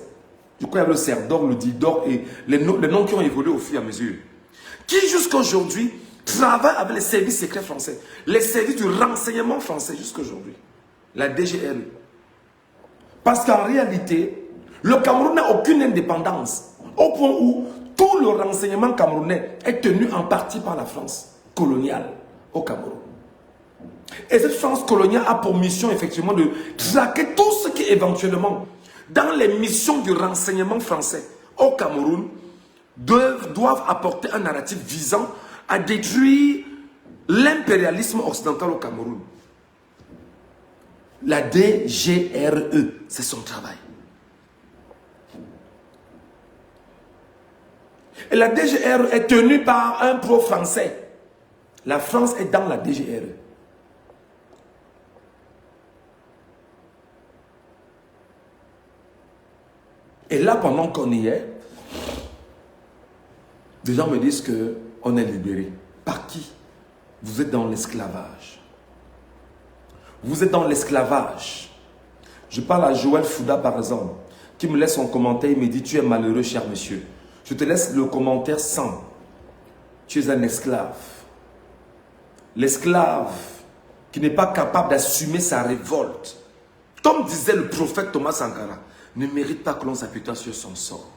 Du coup, il y a le CERDOR, le DIDOR et les noms qui ont évolué au fur et à mesure. Qui jusqu'à aujourd'hui travaille avec les services secrets français, les services du renseignement français jusqu'à aujourd'hui. La DGR. Parce qu'en réalité, le Cameroun n'a aucune indépendance. Au point où tout le renseignement camerounais est tenu en partie par la France coloniale au Cameroun. Et cette France coloniale a pour mission effectivement de traquer tout ce qui éventuellement, dans les missions du renseignement français au Cameroun, doivent apporter un narratif visant à détruire l'impérialisme occidental au Cameroun. La DGRE, c'est son travail. Et la DGRE est tenue par un pro-français. La France est dans la DGRE. Et là, pendant qu'on y est, des gens me disent qu'on est libéré. Par qui? Vous êtes dans l'esclavage. Vous êtes dans l'esclavage. Je parle à Joël Fouda, par exemple, qui me laisse son commentaire. Il me dit, tu es malheureux, cher monsieur. Je te laisse le commentaire sans. Tu es un esclave. L'esclave qui n'est pas capable d'assumer sa révolte. Comme disait le prophète Thomas Sankara, ne mérite pas que l'on s'apitoie sur son sort.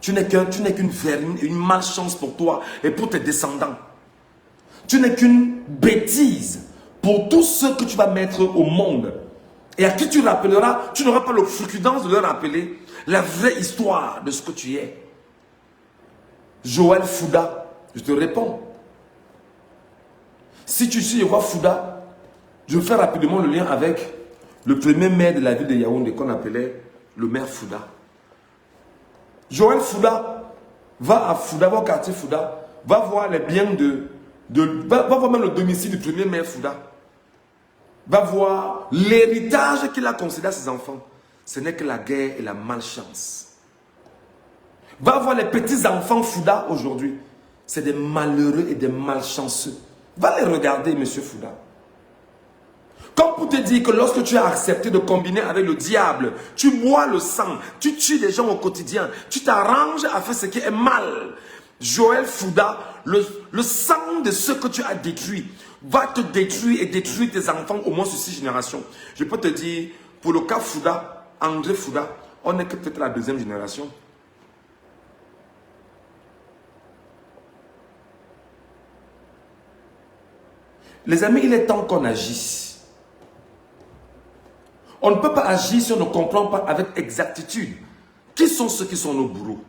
Tu n'es qu'une vermine, une malchance pour toi et pour tes descendants. Tu n'es qu'une bêtise pour tous ceux que tu vas mettre au monde. Et à qui tu rappelleras, tu n'auras pas l'obfuscence de leur rappeler la vraie histoire de ce que tu es. Joël Fouda, je te réponds. Si tu suis Joël Fouda, je fais rapidement le lien avec le premier maire de la ville de Yaoundé qu'on appelait le maire Fouda. Joël Fouda va à Fouda, va au quartier Fouda, va voir les biens va voir même le domicile du premier maire Fouda. Va voir l'héritage qu'il a concédé à ses enfants. Ce n'est que la guerre et la malchance. Va voir les petits-enfants Fouda aujourd'hui. C'est des malheureux et des malchanceux. Va les regarder, monsieur Fouda. Comme pour te dire que lorsque tu as accepté de combiner avec le diable, tu bois le sang, tu tues des gens au quotidien, tu t'arranges à faire ce qui est mal. Joël Fouda, le sang de ce que tu as détruit, va te détruire et détruire tes enfants au moins sur 6 générations. Je peux te dire, pour le cas Fouda, André Fouda, on n'est que peut-être la 2e génération. Les amis, il est temps qu'on agisse. On ne peut pas agir si on ne comprend pas avec exactitude qui sont ceux qui sont nos bourreaux.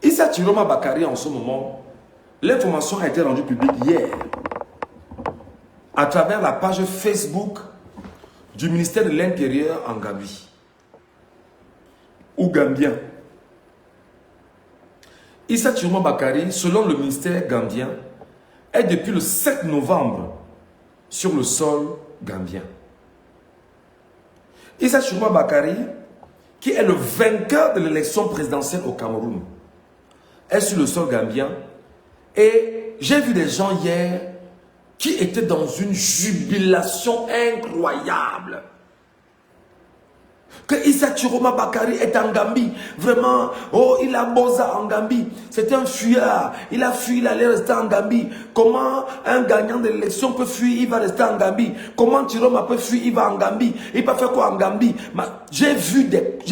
Issa Chiroma Bakari, en ce moment, l'information a été rendue publique hier à travers la page Facebook du ministère de l'Intérieur en Gambie ou Gambien. Issa Chiroma Bakari, selon le ministère gambien, est depuis le 7 novembre sur le sol gambien. Issa Chiroma Bakari, qui est le vainqueur de l'élection présidentielle au Cameroun, est sur le sol gambien. Et j'ai vu des gens hier qui étaient dans une jubilation incroyable. Que Issa Chiroma Bakari est en Gambie. Vraiment, oh, il a bosa en Gambie. C'est un fuyard. Il a fui, il allait rester en Gambie. Comment un gagnant de l'élection peut fuir, il va rester en Gambie. Comment Chiroma peut fuir, il va en Gambie. Il peut faire quoi en Gambie? J'ai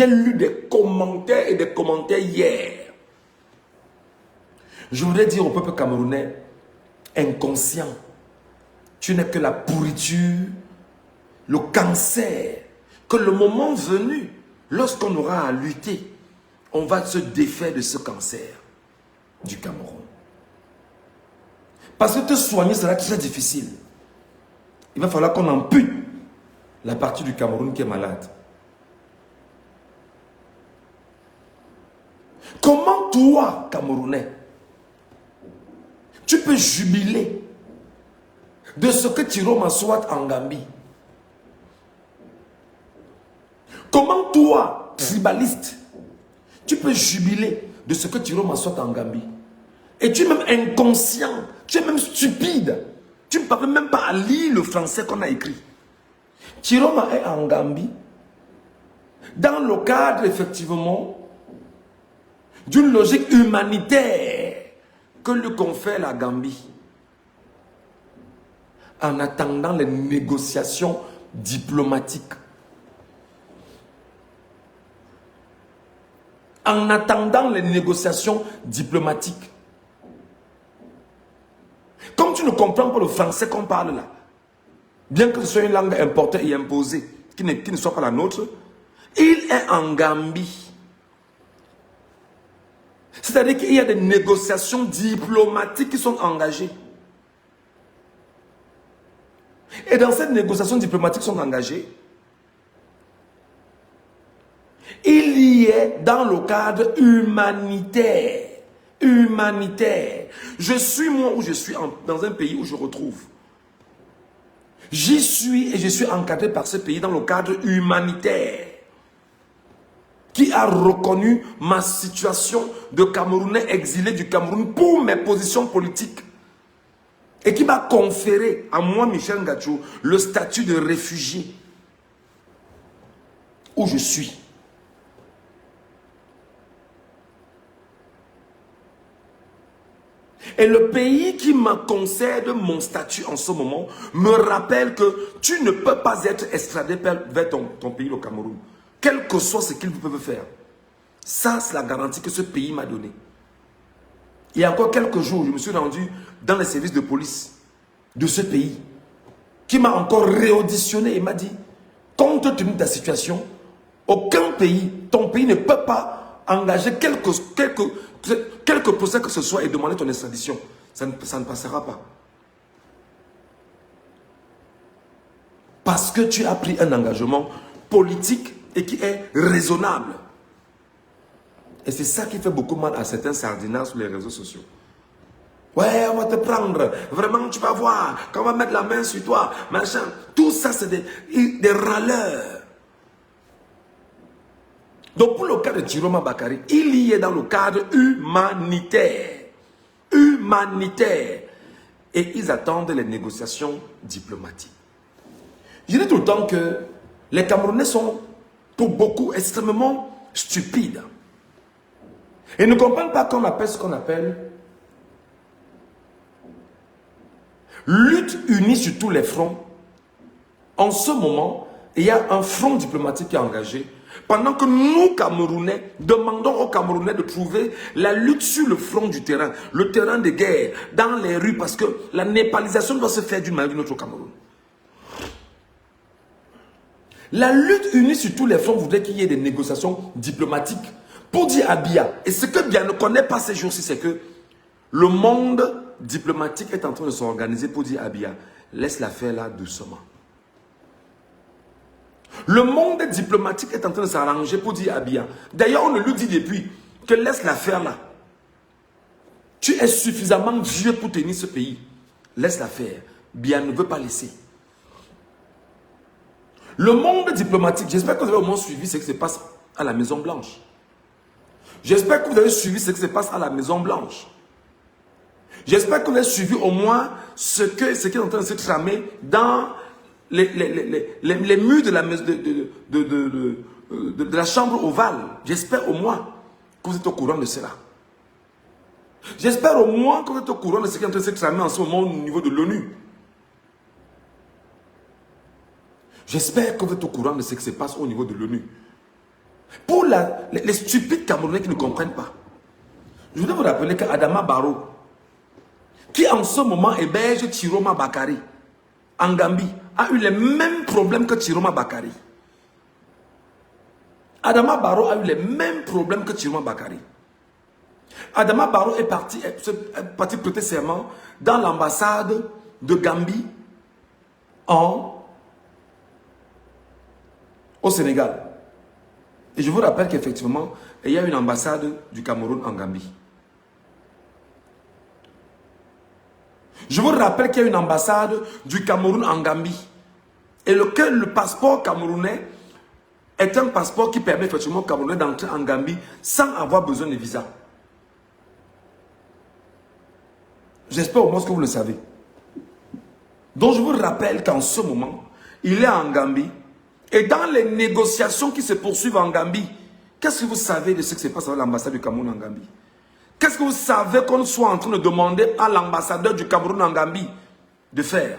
lu des commentaires et des commentaires hier. Je voudrais dire au peuple camerounais, inconscient, tu n'es que la pourriture, le cancer. Que le moment venu, lorsqu'on aura à lutter, on va se défaire de ce cancer du Cameroun. Parce que te soigner sera très difficile. Il va falloir qu'on ampute la partie du Cameroun qui est malade. Comment toi, Camerounais, tu peux jubiler de ce que Tiroma soit en Gambie? Comment toi, tribaliste, tu peux jubiler de ce que Tiroma soit en Gambie? Et tu es même inconscient, tu es même stupide. Tu ne parles même pas à lire le français qu'on a écrit. Tiroma est en Gambie, dans le cadre, effectivement, d'une logique humanitaire que lui confère la Gambie, en attendant les négociations diplomatiques. En attendant les négociations diplomatiques. Comme tu ne comprends pas le français qu'on parle là, bien que ce soit une langue importée et imposée, qui ne soit pas la nôtre, il est en Gambie. C'est-à-dire qu'il y a des négociations diplomatiques qui sont engagées. Et dans ces négociations diplomatiques qui sont engagées, il y est dans le cadre humanitaire. Humanitaire. Je suis moi où je suis dans un pays où je retrouve. J'y suis et je suis encadré par ce pays dans le cadre humanitaire qui a reconnu ma situation de Camerounais exilé du Cameroun pour mes positions politiques et qui m'a conféré à moi, Michel Ngacho, le statut de réfugié où je suis. Et le pays qui me concède mon statut en ce moment me rappelle que tu ne peux pas être extradé vers ton pays, le Cameroun. Quel que soit ce qu'ils peuvent faire. Ça, c'est la garantie que ce pays m'a donnée. Il y a encore quelques jours, je me suis rendu dans les services de police de ce pays qui m'a encore réauditionné et m'a dit, compte tenu de ta situation, aucun pays, ton pays ne peut pas engager quelques procès que ce soit et demander ton extradition. Ça ne passera pas. Parce que tu as pris un engagement politique et qui est raisonnable. Et c'est ça qui fait beaucoup mal à certains sardinards sur les réseaux sociaux. Ouais, on va te prendre. Vraiment, tu vas voir. Quand on va mettre la main sur toi, machin. Tout ça, c'est des râleurs. Donc, pour le cas de Tiroma Bakary, il y est dans le cadre humanitaire. Humanitaire. Et ils attendent les négociations diplomatiques. Je dis tout le temps que les Camerounais sont, pour beaucoup, extrêmement stupides. Ils ne comprennent pas qu'on appelle ce qu'on appelle lutte unie sur tous les fronts. En ce moment, il y a un front diplomatique qui est engagé. Pendant que nous, Camerounais, demandons aux Camerounais de trouver la lutte sur le front du terrain, le terrain de guerre, dans les rues, parce que la népalisation doit se faire d'une manière ou d'une autre au Cameroun. La lutte unie sur tous les fronts voudrait qu'il y ait des négociations diplomatiques pour dire à Biya. Et ce que Biya ne connaît pas ces jours-ci, c'est que le monde diplomatique est en train de s'organiser pour dire à Biya, laisse l'affaire là doucement. Le monde diplomatique est en train de s'arranger pour dire à Biya. D'ailleurs, on le lui dit depuis que laisse l'affaire là. Tu es suffisamment vieux pour tenir ce pays. Laisse l'affaire. Biya ne veut pas laisser. Le monde diplomatique, j'espère que vous avez au moins suivi ce qui se passe à la Maison Blanche. J'espère que vous avez suivi ce qui se passe à la Maison Blanche. J'espère que vous avez suivi au moins ce qui est en train de se tramer dans les murs de la chambre ovale. J'espère au moins que vous êtes au courant de cela. J'espère au moins que vous êtes au courant de ce qui est en train de se tramer en ce moment au niveau de l'ONU. J'espère que vous êtes au courant de ce qui se passe au niveau de l'ONU. Pour les stupides Camerounais qui ne comprennent pas, je voudrais vous rappeler qu'Adama Barrow, qui en ce moment héberge Tiroma Bakary en Gambie, a eu les mêmes problèmes que Tiroma Bakary. Adama Barrow a eu les mêmes problèmes que Tiroma Bakary. Adama Barrow est parti prêter serment dans l'ambassade de Gambie au Sénégal. Et je vous rappelle qu'effectivement, il y a une ambassade du Cameroun en Gambie. Je vous rappelle qu'il y a une ambassade du Cameroun en Gambie. Et le passeport camerounais est un passeport qui permet effectivement aux Camerounais d'entrer en Gambie sans avoir besoin de visa. J'espère au moins que vous le savez. Donc je vous rappelle qu'en ce moment, il est en Gambie. Et dans les négociations qui se poursuivent en Gambie, qu'est-ce que vous savez de ce qui se passe à l'ambassade du Cameroun en Gambie? Qu'est-ce que vous savez qu'on soit en train de demander à l'ambassadeur du Cameroun en Gambie de faire?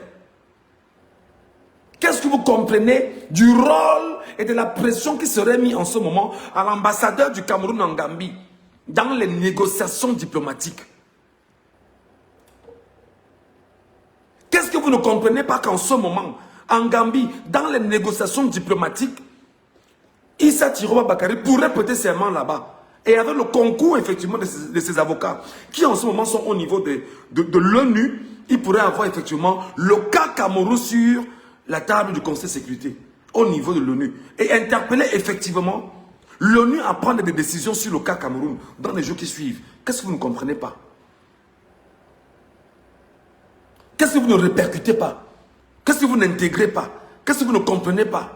Qu'est-ce que vous comprenez du rôle et de la pression qui serait mise en ce moment à l'ambassadeur du Cameroun en Gambie dans les négociations diplomatiques? Qu'est-ce que vous ne comprenez pas qu'en ce moment, en Gambie, dans les négociations diplomatiques, Issa Tiroma Bakary pourrait prêter serment là-bas. Et avec le concours effectivement de ses avocats, qui en ce moment sont au niveau de l'ONU, il pourrait avoir effectivement le cas Cameroun sur la table du Conseil de sécurité, au niveau de l'ONU. Et interpeller effectivement l'ONU à prendre des décisions sur le cas Cameroun dans les jours qui suivent. Qu'est-ce que vous ne comprenez pas? Qu'est-ce que vous ne répercutez pas? Qu'est-ce que vous n'intégrez pas? Qu'est-ce que vous ne comprenez pas?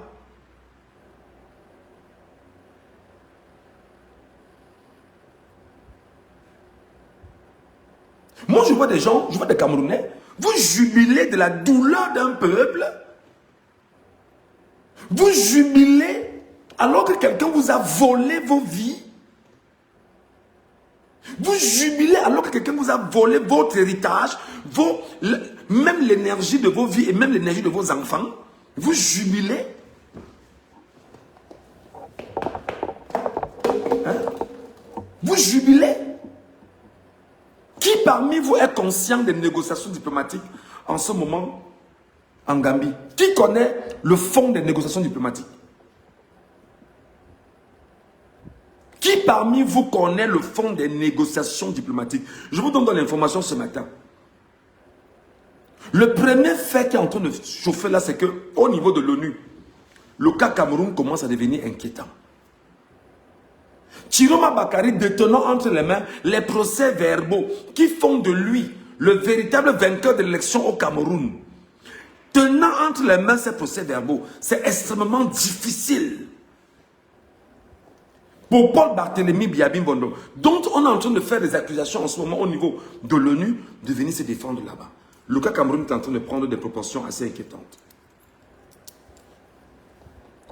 Moi, je vois des gens, je vois des Camerounais, vous jubilez de la douleur d'un peuple. Vous jubilez alors que quelqu'un vous a volé vos vies. Vous jubilez alors que quelqu'un vous a volé votre héritage, même l'énergie de vos vies et même l'énergie de vos enfants. Vous jubilez. Hein? Vous jubilez. Qui parmi vous est conscient des négociations diplomatiques en ce moment en Gambie? Qui connaît le fond des négociations diplomatiques? Qui parmi vous connaît le fond des négociations diplomatiques? Je vous donne l'information ce matin. Le premier fait qui est en train de chauffer là, c'est qu'au niveau de l'ONU, le cas Cameroun commence à devenir inquiétant. Tiroma Bakary détenant entre les mains les procès-verbaux qui font de lui le véritable vainqueur de l'élection au Cameroun. Tenant entre les mains ces procès-verbaux, c'est extrêmement difficile pour Paul Barthélémy Biabimbondo, dont on est en train de faire des accusations en ce moment au niveau de l'ONU, de venir se défendre là-bas. Le cas Cameroun est en train de prendre des proportions assez inquiétantes.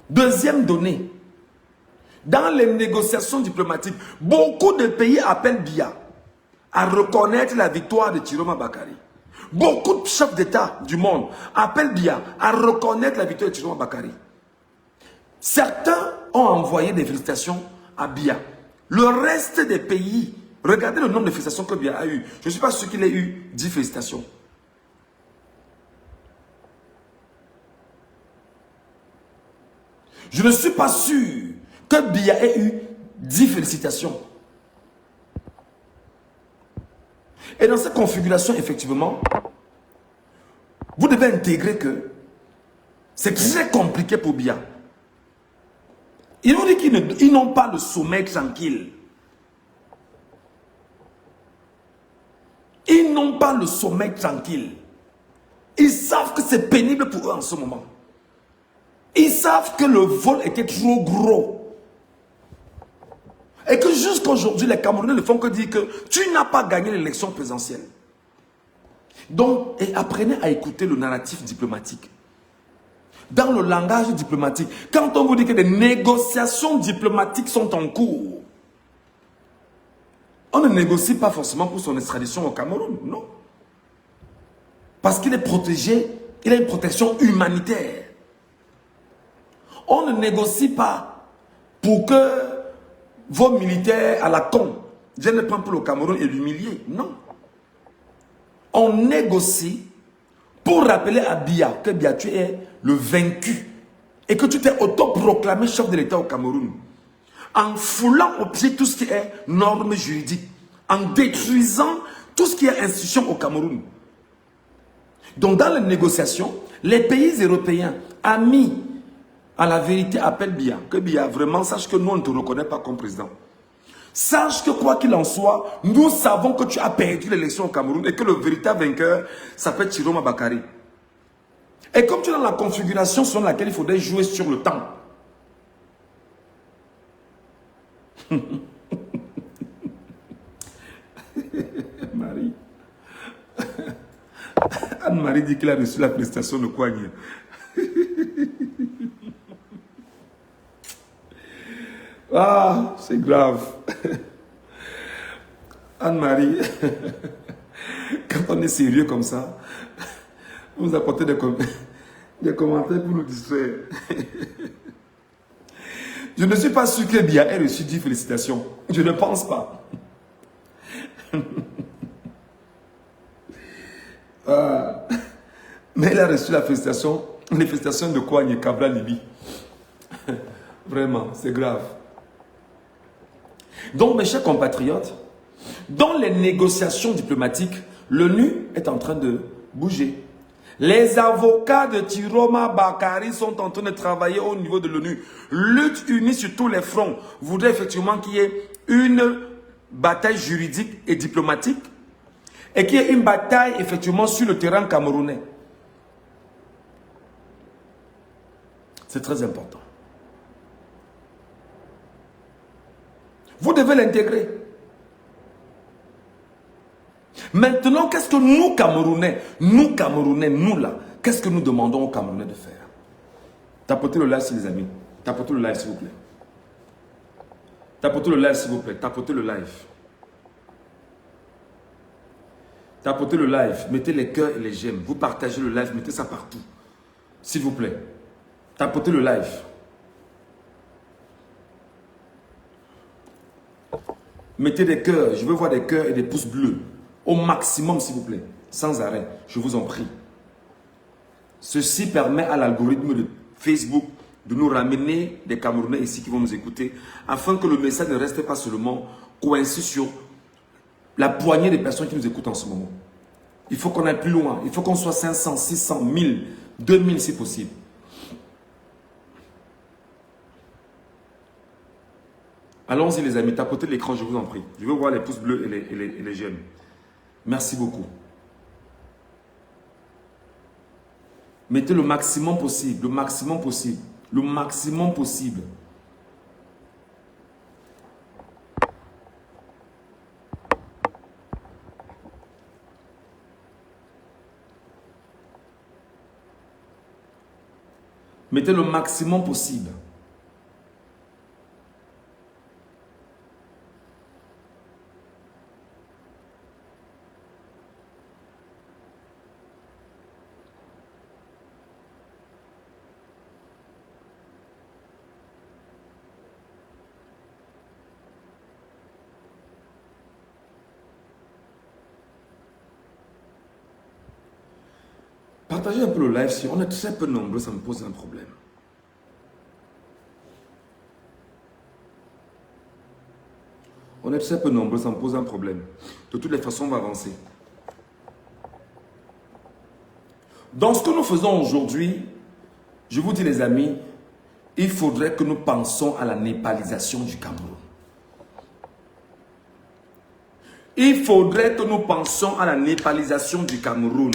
Deuxième donnée, dans les négociations diplomatiques, beaucoup de pays appellent Biya à reconnaître la victoire de Tiroma Bakary. Beaucoup de chefs d'État du monde appellent Biya à reconnaître la victoire de Tiroma Bakary. Certains ont envoyé des félicitations à Biya. Le reste des pays, regardez le nombre de félicitations que Biya a eu. Je ne suis pas sûr qu'il ait eu 10 félicitations. Je ne suis pas sûr que Biya ait eu 10 félicitations. Et dans cette configuration, effectivement, vous devez intégrer que c'est très compliqué pour Biya. Ils nous disent qu'ils n'ont pas le sommeil tranquille. Ils n'ont pas le sommeil tranquille. Ils savent que c'est pénible pour eux en ce moment. Ils savent que le vol était trop gros. Et que jusqu'à aujourd'hui, les Camerounais ne font que dire que tu n'as pas gagné l'élection présidentielle. Donc, apprenez à écouter le narratif diplomatique. Dans le langage diplomatique, quand on vous dit que des négociations diplomatiques sont en cours, on ne négocie pas forcément pour son extradition au Cameroun, non. Parce qu'il est protégé, il a une protection humanitaire. On ne négocie pas pour que vos militaires à la con viennent prendre pour le Cameroun et l'humilier. Non. On négocie pour rappeler à Biya que Biya, tu es le vaincu et que tu t'es autoproclamé chef de l'État au Cameroun. En foulant au pied tout ce qui est normes juridiques, en détruisant tout ce qui est institution au Cameroun. Donc dans les négociations, les pays européens amis à la vérité appellent Biya, que Biya vraiment sache que nous on ne te reconnaît pas comme président. Sache que quoi qu'il en soit, nous savons que tu as perdu l'élection au Cameroun et que le véritable vainqueur s'appelle Chiroma Bakary. Et comme tu es dans la configuration selon laquelle il faudrait jouer sur le temps. Marie. Anne-Marie dit qu'il a reçu la prestation de Kouagne. Ah, c'est grave. Anne-Marie, quand on est sérieux comme ça, vous apportez des commentaires pour nous distraire. Je ne suis pas sûr que Bia ait reçu 10 félicitations. Je ne pense pas. Mais il a reçu la félicitation, les félicitations de Kouagne Kabla Libi. Vraiment, c'est grave. Donc, mes chers compatriotes, dans les négociations diplomatiques, l'ONU est en train de bouger. Les avocats de Chiroma Bakary sont en train de travailler au niveau de l'ONU. Lutte unie sur tous les fronts. Voudrait effectivement qu'il y ait une bataille juridique et diplomatique et qu'il y ait une bataille effectivement sur le terrain camerounais. C'est très important. Vous devez l'intégrer. Maintenant, qu'est-ce que nous, Camerounais, nous là, qu'est-ce que nous demandons aux Camerounais de faire? Tapotez le live, les amis. Tapotez le live, s'il vous plaît. Tapotez le live, s'il vous plaît. Tapotez le live. Tapotez le live. Mettez les cœurs et les j'aime. Vous partagez le live, mettez ça partout. S'il vous plaît. Tapotez le live. Mettez des cœurs. Je veux voir des cœurs et des pouces bleus. Au maximum, s'il vous plaît. Sans arrêt. Je vous en prie. Ceci permet à l'algorithme de Facebook de nous ramener des Camerounais ici qui vont nous écouter, afin que le message ne reste pas seulement coincé sur la poignée des personnes qui nous écoutent en ce moment. Il faut qu'on aille plus loin. Il faut qu'on soit 500, 600, 1000, 2000 si possible. Allons-y les amis, tapotez l'écran, je vous en prie. Je veux voir les pouces bleus et les j'aime. Merci beaucoup. Mettez le maximum possible, le maximum possible, le maximum possible. Mettez le maximum possible. Partagez un peu le live. Si on est très peu nombreux, ça me pose un problème. On est très peu nombreux, ça me pose un problème. De toutes les façons, on va avancer. Dans ce que nous faisons aujourd'hui, je vous dis les amis, il faudrait que nous pensions à la népalisation du Cameroun. Il faudrait que nous pensions à la népalisation du Cameroun.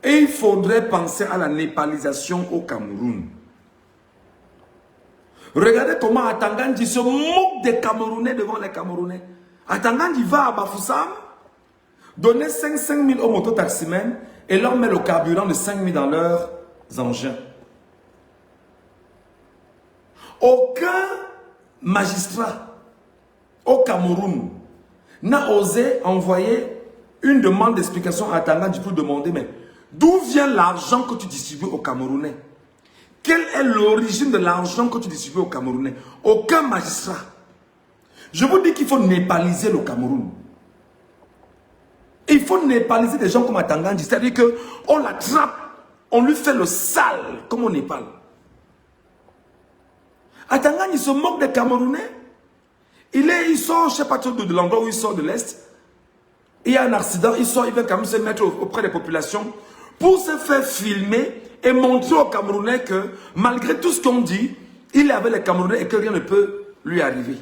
Et il faudrait penser à la népalisation au Cameroun. Regardez comment Atangandi se moque des Camerounais devant les Camerounais. Atangandi va à Bafoussam, donner 5 000 aux mototaximens et leur met le carburant de 5 000 dans leurs engins. Aucun magistrat au Cameroun n'a osé envoyer une demande d'explication à Atangandi pour demander, mais d'où vient l'argent que tu distribues aux Camerounais? Quelle est l'origine de l'argent que tu distribues aux Camerounais? Aucun magistrat. Je vous dis qu'il faut népaliser le Cameroun. Il faut népaliser des gens comme Atangandi. C'est-à-dire qu'on l'attrape, on lui fait le sale comme au Népal. Atangandi se moque des Camerounais. Il sort, je ne sais pas trop de l'endroit où il sort de l'Est. Il y a un accident, il sort, il va quand même se mettre auprès des populations pour se faire filmer et montrer aux Camerounais que malgré tout ce qu'on dit, Il est avec les Camerounais et que rien ne peut lui arriver.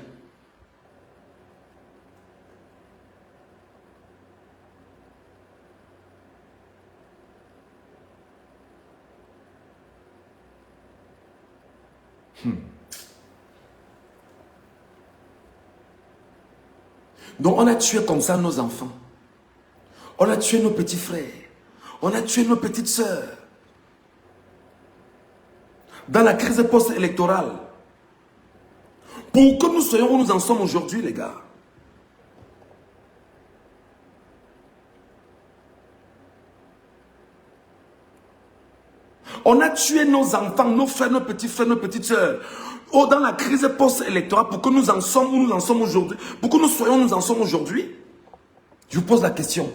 Donc on a tué comme ça nos enfants. On a tué nos petits frères. On a tué nos petites sœurs. Dans la crise post-électorale. Pour que nous soyons où nous en sommes aujourd'hui, les gars. On a tué nos enfants, nos frères, nos petits frères, nos petites sœurs. Oh, dans la crise post-électorale, pour que nous en sommes où nous en sommes aujourd'hui. Pour que nous soyons où nous en sommes aujourd'hui. Je vous pose la question.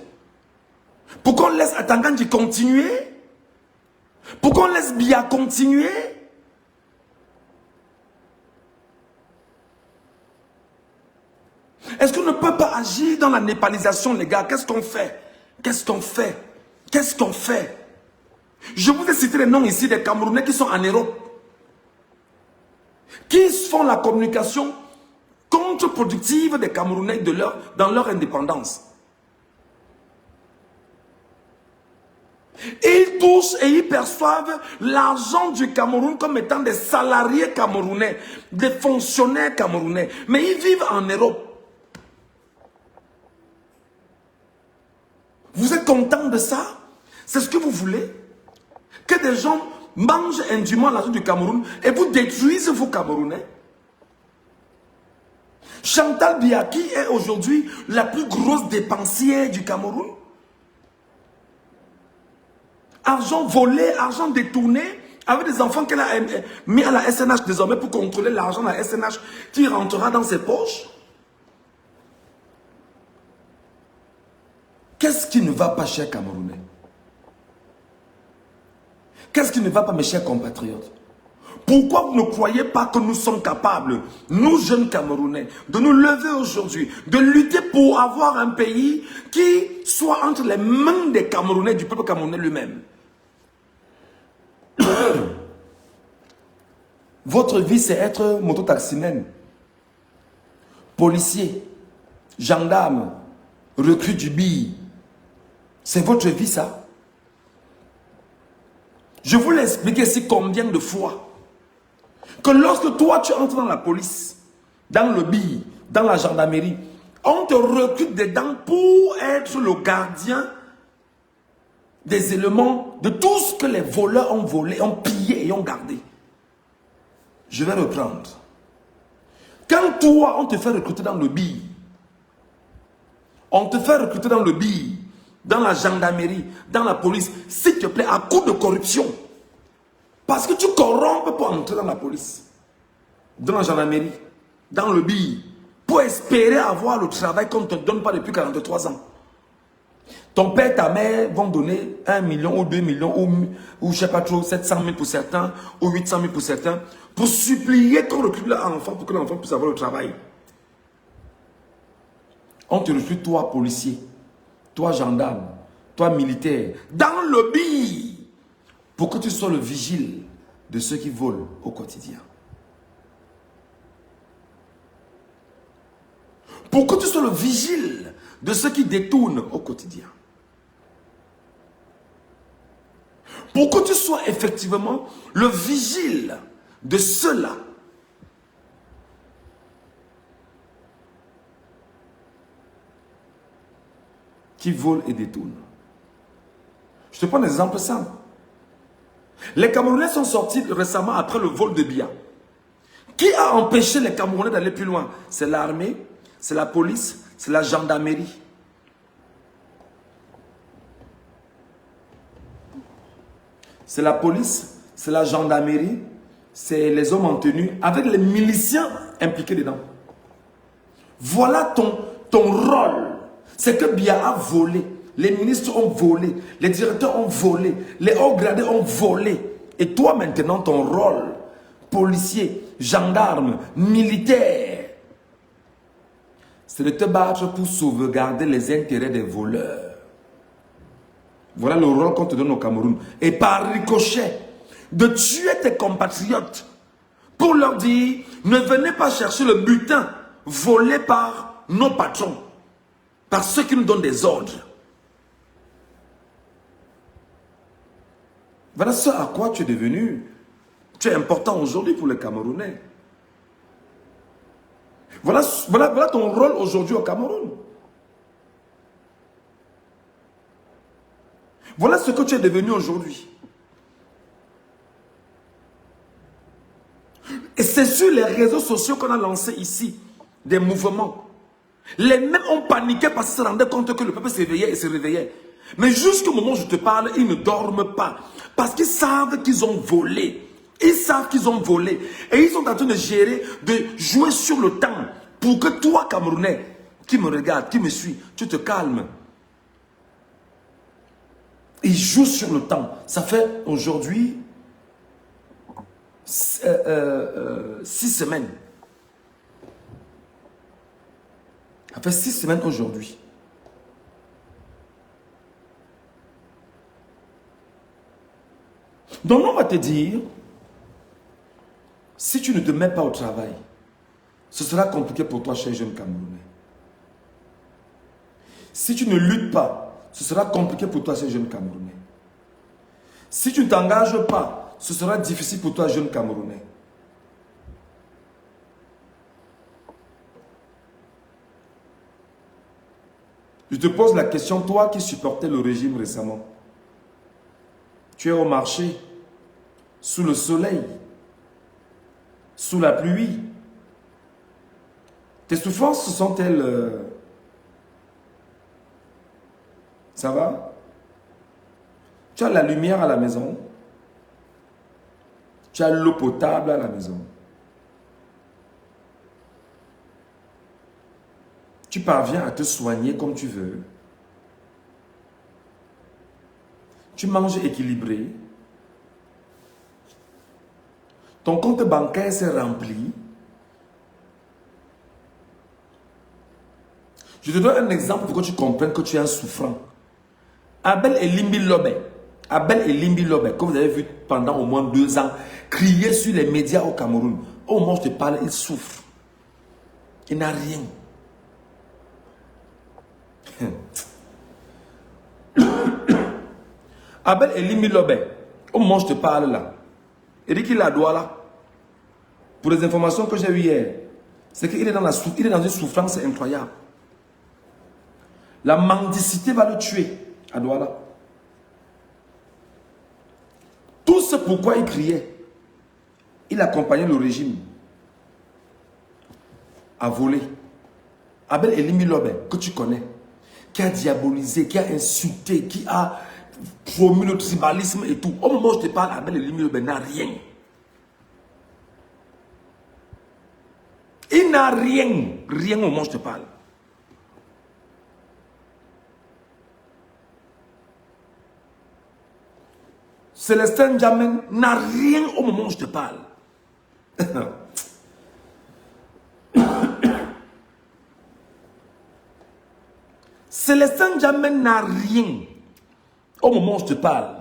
Pourquoi on laisse Atangandji continuer? Pourquoi on laisse Biya continuer? Est-ce qu'on ne peut pas agir dans la népalisation, les gars? Qu'est-ce qu'on fait? Qu'est-ce qu'on fait? Qu'est-ce qu'on fait? Je vous ai cité les noms ici des Camerounais qui sont en Europe. Qui font la communication contre-productive des Camerounais dans leur indépendance. Ils touchent et ils perçoivent l'argent du Cameroun comme étant des salariés camerounais, des fonctionnaires camerounais. Mais ils vivent en Europe. Vous êtes content de ça? C'est ce que vous voulez? Que des gens mangent indûment l'argent du Cameroun et vous détruisent vos Camerounais? Chantal Biaki est aujourd'hui la plus grosse dépensière du Cameroun. Argent volé, argent détourné, avec des enfants qu'elle a mis à la SNH désormais pour contrôler l'argent de la SNH qui rentrera dans ses poches. Qu'est-ce qui ne va pas, chers Camerounais? Qu'est-ce qui ne va pas, mes chers compatriotes? Pourquoi vous ne croyez pas que nous sommes capables, nous jeunes Camerounais, de nous lever aujourd'hui, de lutter pour avoir un pays qui soit entre les mains des Camerounais, du peuple camerounais lui-même? Votre vie, c'est être mototaximène, policier, gendarme, recrue du BI. C'est votre vie, ça? Je vous l'ai expliqué ici combien de fois. Que lorsque toi, tu entres dans la police, dans le BI, dans la gendarmerie, on te recrute dedans pour être le gardien des éléments de tout ce que les voleurs ont volé, ont pillé et ont gardé. Je vais reprendre. Quand toi, on te fait recruter dans le BI, on te fait recruter dans le BI, dans la gendarmerie, dans la police, s'il te plaît, à coup de corruption. Parce que tu corrompes pour entrer dans la police, dans la gendarmerie, dans le BI, pour espérer avoir le travail qu'on ne te donne pas depuis 43 ans. Ton père et ta mère vont donner 1 million ou 2 millions ou je ne sais pas trop, 700 000 pour certains ou 800 000 pour certains pour supplier qu'on recrute leur enfant pour que l'enfant puisse avoir le travail. On te recrute toi policier, toi gendarme, toi militaire, dans le BI pour que tu sois le vigile de ceux qui volent au quotidien. Pour que tu sois le vigile de ceux qui détournent au quotidien. Pour que tu sois effectivement le vigile de ceux-là qui volent et détournent. Je te prends un exemple simple. Les Camerounais sont sortis récemment après le vol de Biya. Qui a empêché les Camerounais d'aller plus loin? C'est l'armée, c'est la police, c'est la gendarmerie. C'est la police, c'est la gendarmerie, c'est les hommes en tenue, avec les miliciens impliqués dedans. Voilà ton rôle. C'est que Biya a volé. Les ministres ont volé. Les directeurs ont volé. Les hauts gradés ont volé. Et toi maintenant, ton rôle, policier, gendarme, militaire, c'est de te battre pour sauvegarder les intérêts des voleurs. Voilà le rôle qu'on te donne au Cameroun. Et par ricochet, de tuer tes compatriotes pour leur dire, ne venez pas chercher le butin volé par nos patrons, par ceux qui nous donnent des ordres. Voilà ce à quoi tu es devenu. Tu es important aujourd'hui pour les Camerounais. Voilà ton rôle aujourd'hui au Cameroun. Voilà ce que tu es devenu aujourd'hui. Et c'est sur les réseaux sociaux qu'on a lancé ici des mouvements. Les mêmes ont paniqué parce qu'ils se rendaient compte que le peuple s'éveillait et se réveillait. Mais jusqu'au moment où je te parle, ils ne dorment pas. Parce qu'ils savent qu'ils ont volé. Ils savent qu'ils ont volé. Et ils sont en train de gérer, de jouer sur le temps. Pour que toi, Camerounais, qui me regarde, qui me suit, tu te calmes. Ils jouent sur le temps. Ça fait aujourd'hui 6 semaines. Ça fait 6 semaines aujourd'hui. Donc on va te dire, si tu ne te mets pas au travail, ce sera compliqué pour toi, cher jeune Camerounais. Si tu ne luttes pas, ce sera compliqué pour toi, cher jeune Camerounais. Si tu ne t'engages pas, ce sera difficile pour toi, jeune Camerounais. Je te pose la question, toi qui supportais le régime récemment. Tu es au marché, sous le soleil, sous la pluie. Tes souffrances sont-elles... Ça va? Tu as la lumière à la maison. Tu as l'eau potable à la maison. Tu parviens à te soigner comme tu veux. Tu manges équilibré. Ton compte bancaire s'est rempli. Je te donne un exemple pour que tu comprennes que tu es un souffrant. Abel et Limbi Lobé, que vous avez vu pendant au moins 2 ans, crier sur les médias au Cameroun. Au moment où je te parle, il souffre. Il n'a rien. Abel et Limbi Lobé, au moment où je te parle là, il dit qu'il a droit là. Pour les informations que j'ai eues hier, c'est qu'il est dans une souffrance incroyable. La mendicité va le tuer à Douala. Tout ce pourquoi il criait, il accompagnait le régime à voler. Abel Elimi Lobé, que tu connais, qui a diabolisé, qui a insulté, qui a promu le tribalisme et tout. Au moment où je te parle, Abel Elimi Lobé n'a rien. Il n'a rien. Rien au moment où je te parle. Célestin Djamène n'a rien au moment où je te parle. Célestin Djamène n'a rien au moment où je te parle.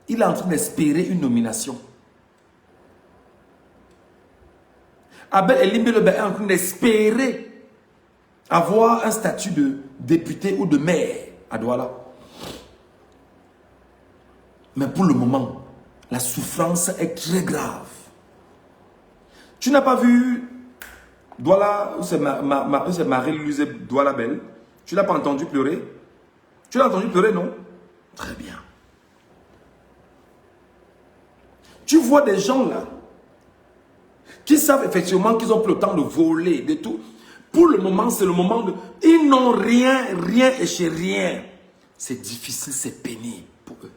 Il est en train d'espérer une nomination. Abel Elimbi Lobé est en train d'espérer avoir un statut de député ou de maire à Douala. Mais pour le moment, la souffrance est très grave. Tu n'as pas vu Douala, c'est Marie-Louise Douala Belle. Tu n'as pas entendu pleurer? Tu l'as entendu pleurer, non? Très bien. Tu vois des gens là qui savent effectivement qu'ils ont plus le temps de voler, de tout. Pour le moment, c'est le moment de... Ils n'ont rien et chez rien. C'est difficile, c'est pénible pour eux.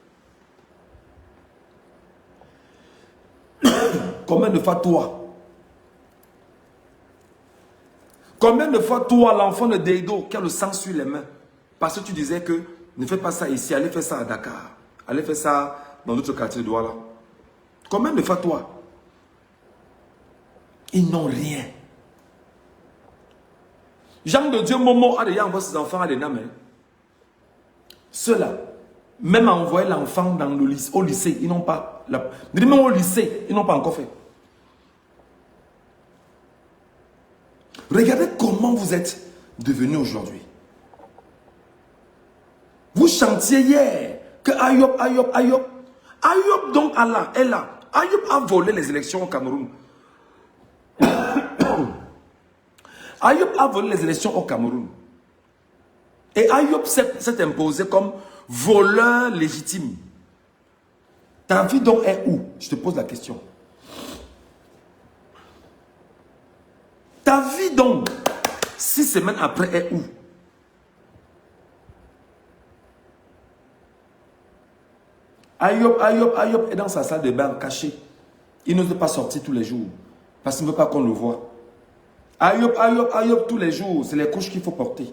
Combien de fois toi, l'enfant de Deido, qui a le sang sur les mains, parce que tu disais que ne fais pas ça ici, allez faire ça à Dakar, allez faire ça dans notre quartier de Douala. Combien de fois toi? Ils n'ont rien. Jean de Dieu Momo a déjà envoyé ses enfants à l'ENAM. Ceux-là, Même envoyer l'enfant dans le lycée, au lycée, ils n'ont pas. Même au lycée, ils n'ont pas encore fait. Regardez comment vous êtes devenus aujourd'hui. Vous chantiez hier que Ayoub, Ayoub, Ayoub. Ayoub, donc Allah est là. Ayoub a volé les élections au Cameroun. Ayoub a volé les élections au Cameroun. Et Ayoub s'est imposé comme voleur légitime. Ta vie donc est où? Je te pose la question. Ta vie donc, 6 semaines après, est où? Ayoub est dans sa salle de bain caché. Il n'ose pas sortir tous les jours. Parce qu'il ne veut pas qu'on le voie. Ayoub tous les jours, c'est les couches qu'il faut porter.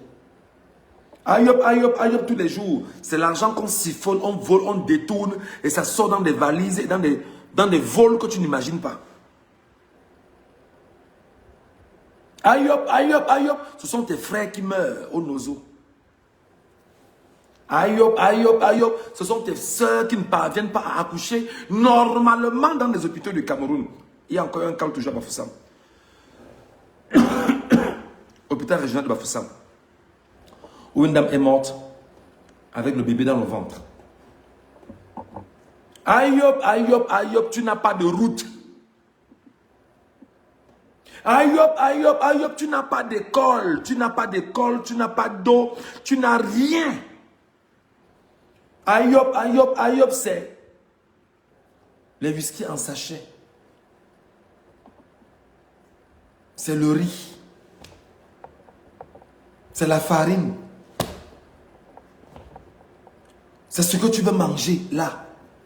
Ayoub tous les jours, c'est l'argent qu'on siphonne, on vole, on détourne et ça sort dans des valises et dans des vols que tu n'imagines pas. Ayoub, ce sont tes frères qui meurent au nozo. Ayoub, ce sont tes soeurs qui ne parviennent pas à accoucher normalement dans les hôpitaux du Cameroun. Il y a encore un cas toujours à Bafoussam. Hôpital régional de Bafoussam. Où une dame est morte avec le bébé dans le ventre. Ayoub, tu n'as pas de route. Ayoub, tu n'as pas d'école, tu n'as pas d'eau, tu n'as rien. Ayoub, c'est les whisky en sachet. C'est le riz. C'est la farine. C'est ce que tu veux manger là,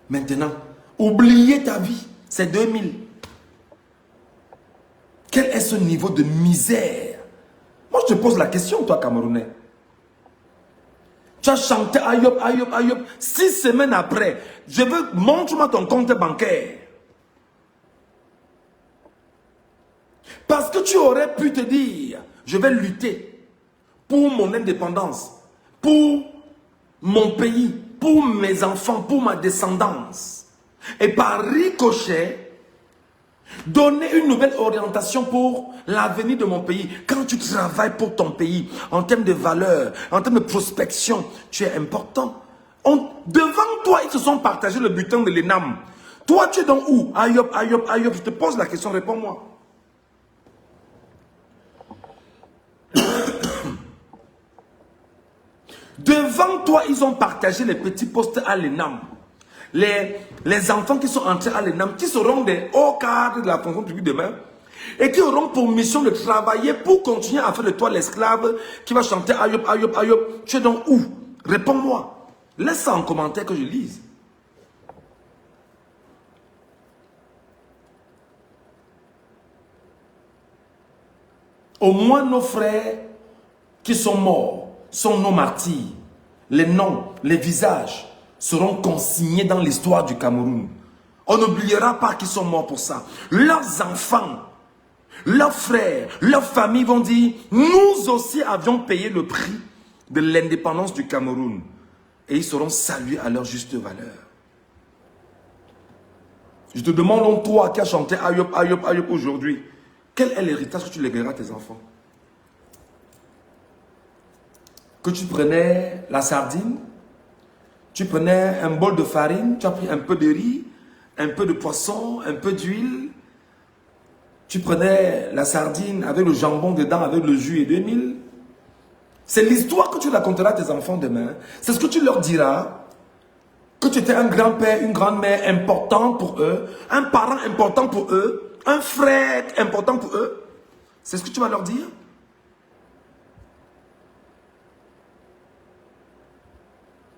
maintenant. Oubliez ta vie, c'est 2000. Quel est ce niveau de misère? Moi, je te pose la question, toi, Camerounais. Tu as chanté Ayoub. 6 semaines après, je veux, montre-moi ton compte bancaire. Parce que tu aurais pu te dire, je vais lutter pour mon indépendance, pour mon pays, pour mes enfants, pour ma descendance. Et par ricochet, donner une nouvelle orientation pour l'avenir de mon pays. Quand tu travailles pour ton pays, en termes de valeurs, en termes de prospection, tu es important. Devant toi, ils se sont partagés le butin de l'ENAM. Toi, tu es dans où? Ayoub. Je te pose la question, réponds-moi. Devant toi, ils ont partagé les petits postes à l'ENAM. Les enfants qui sont entrés à l'ENAM, qui seront des hauts cadres de la fonction publique demain, et qui auront pour mission de travailler pour continuer à faire de toi l'esclave qui va chanter Ayoub. Tu es donc où? Réponds-moi. Laisse ça en commentaire que je lise. Au moins nos frères qui sont morts sont nos martyrs. Les noms, les visages seront consignés dans l'histoire du Cameroun. On n'oubliera pas qu'ils sont morts pour ça. Leurs enfants, leurs frères, leurs familles vont dire, nous aussi avions payé le prix de l'indépendance du Cameroun. Et ils seront salués à leur juste valeur. Je te demande, toi qui as chanté Ayoub aujourd'hui, quel est l'héritage que tu légueras à tes enfants? Que tu prenais la sardine, tu prenais un bol de farine, tu as pris un peu de riz, un peu de poisson, un peu d'huile. Tu prenais la sardine avec le jambon dedans, avec le jus et 2000. C'est l'histoire que tu raconteras à tes enfants demain. C'est ce que tu leur diras. Que tu étais un grand-père, une grand-mère important pour eux, un parent important pour eux, un frère important pour eux. C'est ce que tu vas leur dire.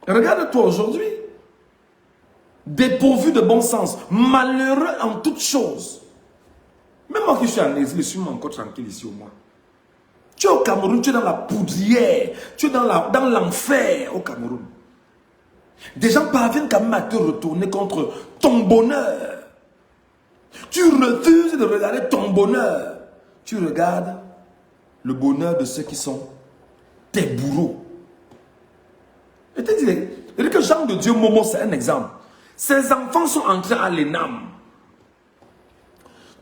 Regarde-toi aujourd'hui, dépourvu de bon sens, malheureux en toutes choses. Même moi qui suis en exil, je suis encore tranquille ici au moins. Tu es au Cameroun, tu es dans la poudrière, tu es dans l'enfer au Cameroun. Des gens parviennent quand même à te retourner contre ton bonheur. Tu refuses de regarder ton bonheur. Tu regardes le bonheur de ceux qui sont tes bourreaux. Et te dis que Jean L'agent de Dieu Momo, c'est un exemple. Ses enfants sont entrés à l'ENAM.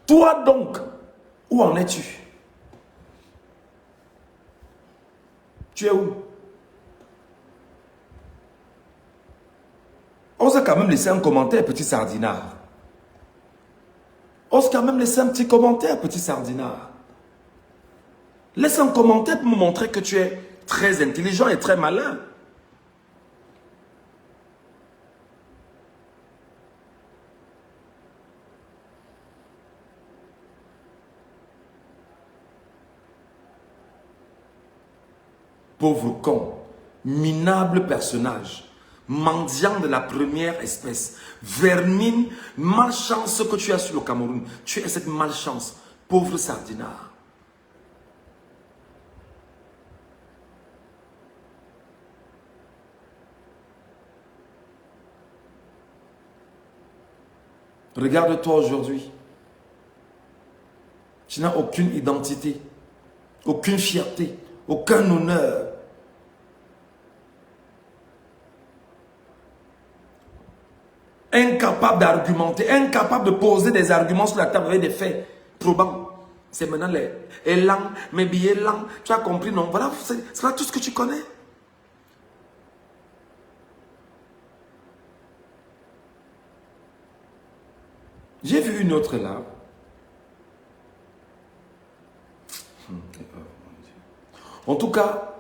Toi donc, où en es-tu? Tu es où? Ose quand même laisser un commentaire, petit sardinard. Ose quand même laisser un petit commentaire, petit sardinard. Laisse un commentaire pour me montrer que tu es très intelligent et très malin. Pauvre con, minable personnage, mendiant de la première espèce, vermine, malchance que tu as sur le Cameroun. Tu es cette malchance, pauvre sardinard. Regarde-toi aujourd'hui. Tu n'as aucune identité, aucune fierté, aucun honneur. Incapable d'argumenter, incapable de poser des arguments sur la table avec des faits probants. C'est maintenant les langues, mes billets langues. Tu as compris, non? Voilà, c'est tout ce que tu connais. J'ai vu une autre là. En tout cas,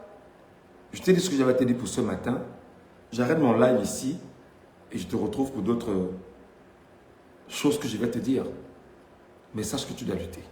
je t'ai dit ce que j'avais à te dire pour ce matin. J'arrête mon live ici et je te retrouve pour d'autres choses que je vais te dire. Mais sache que tu dois lutter.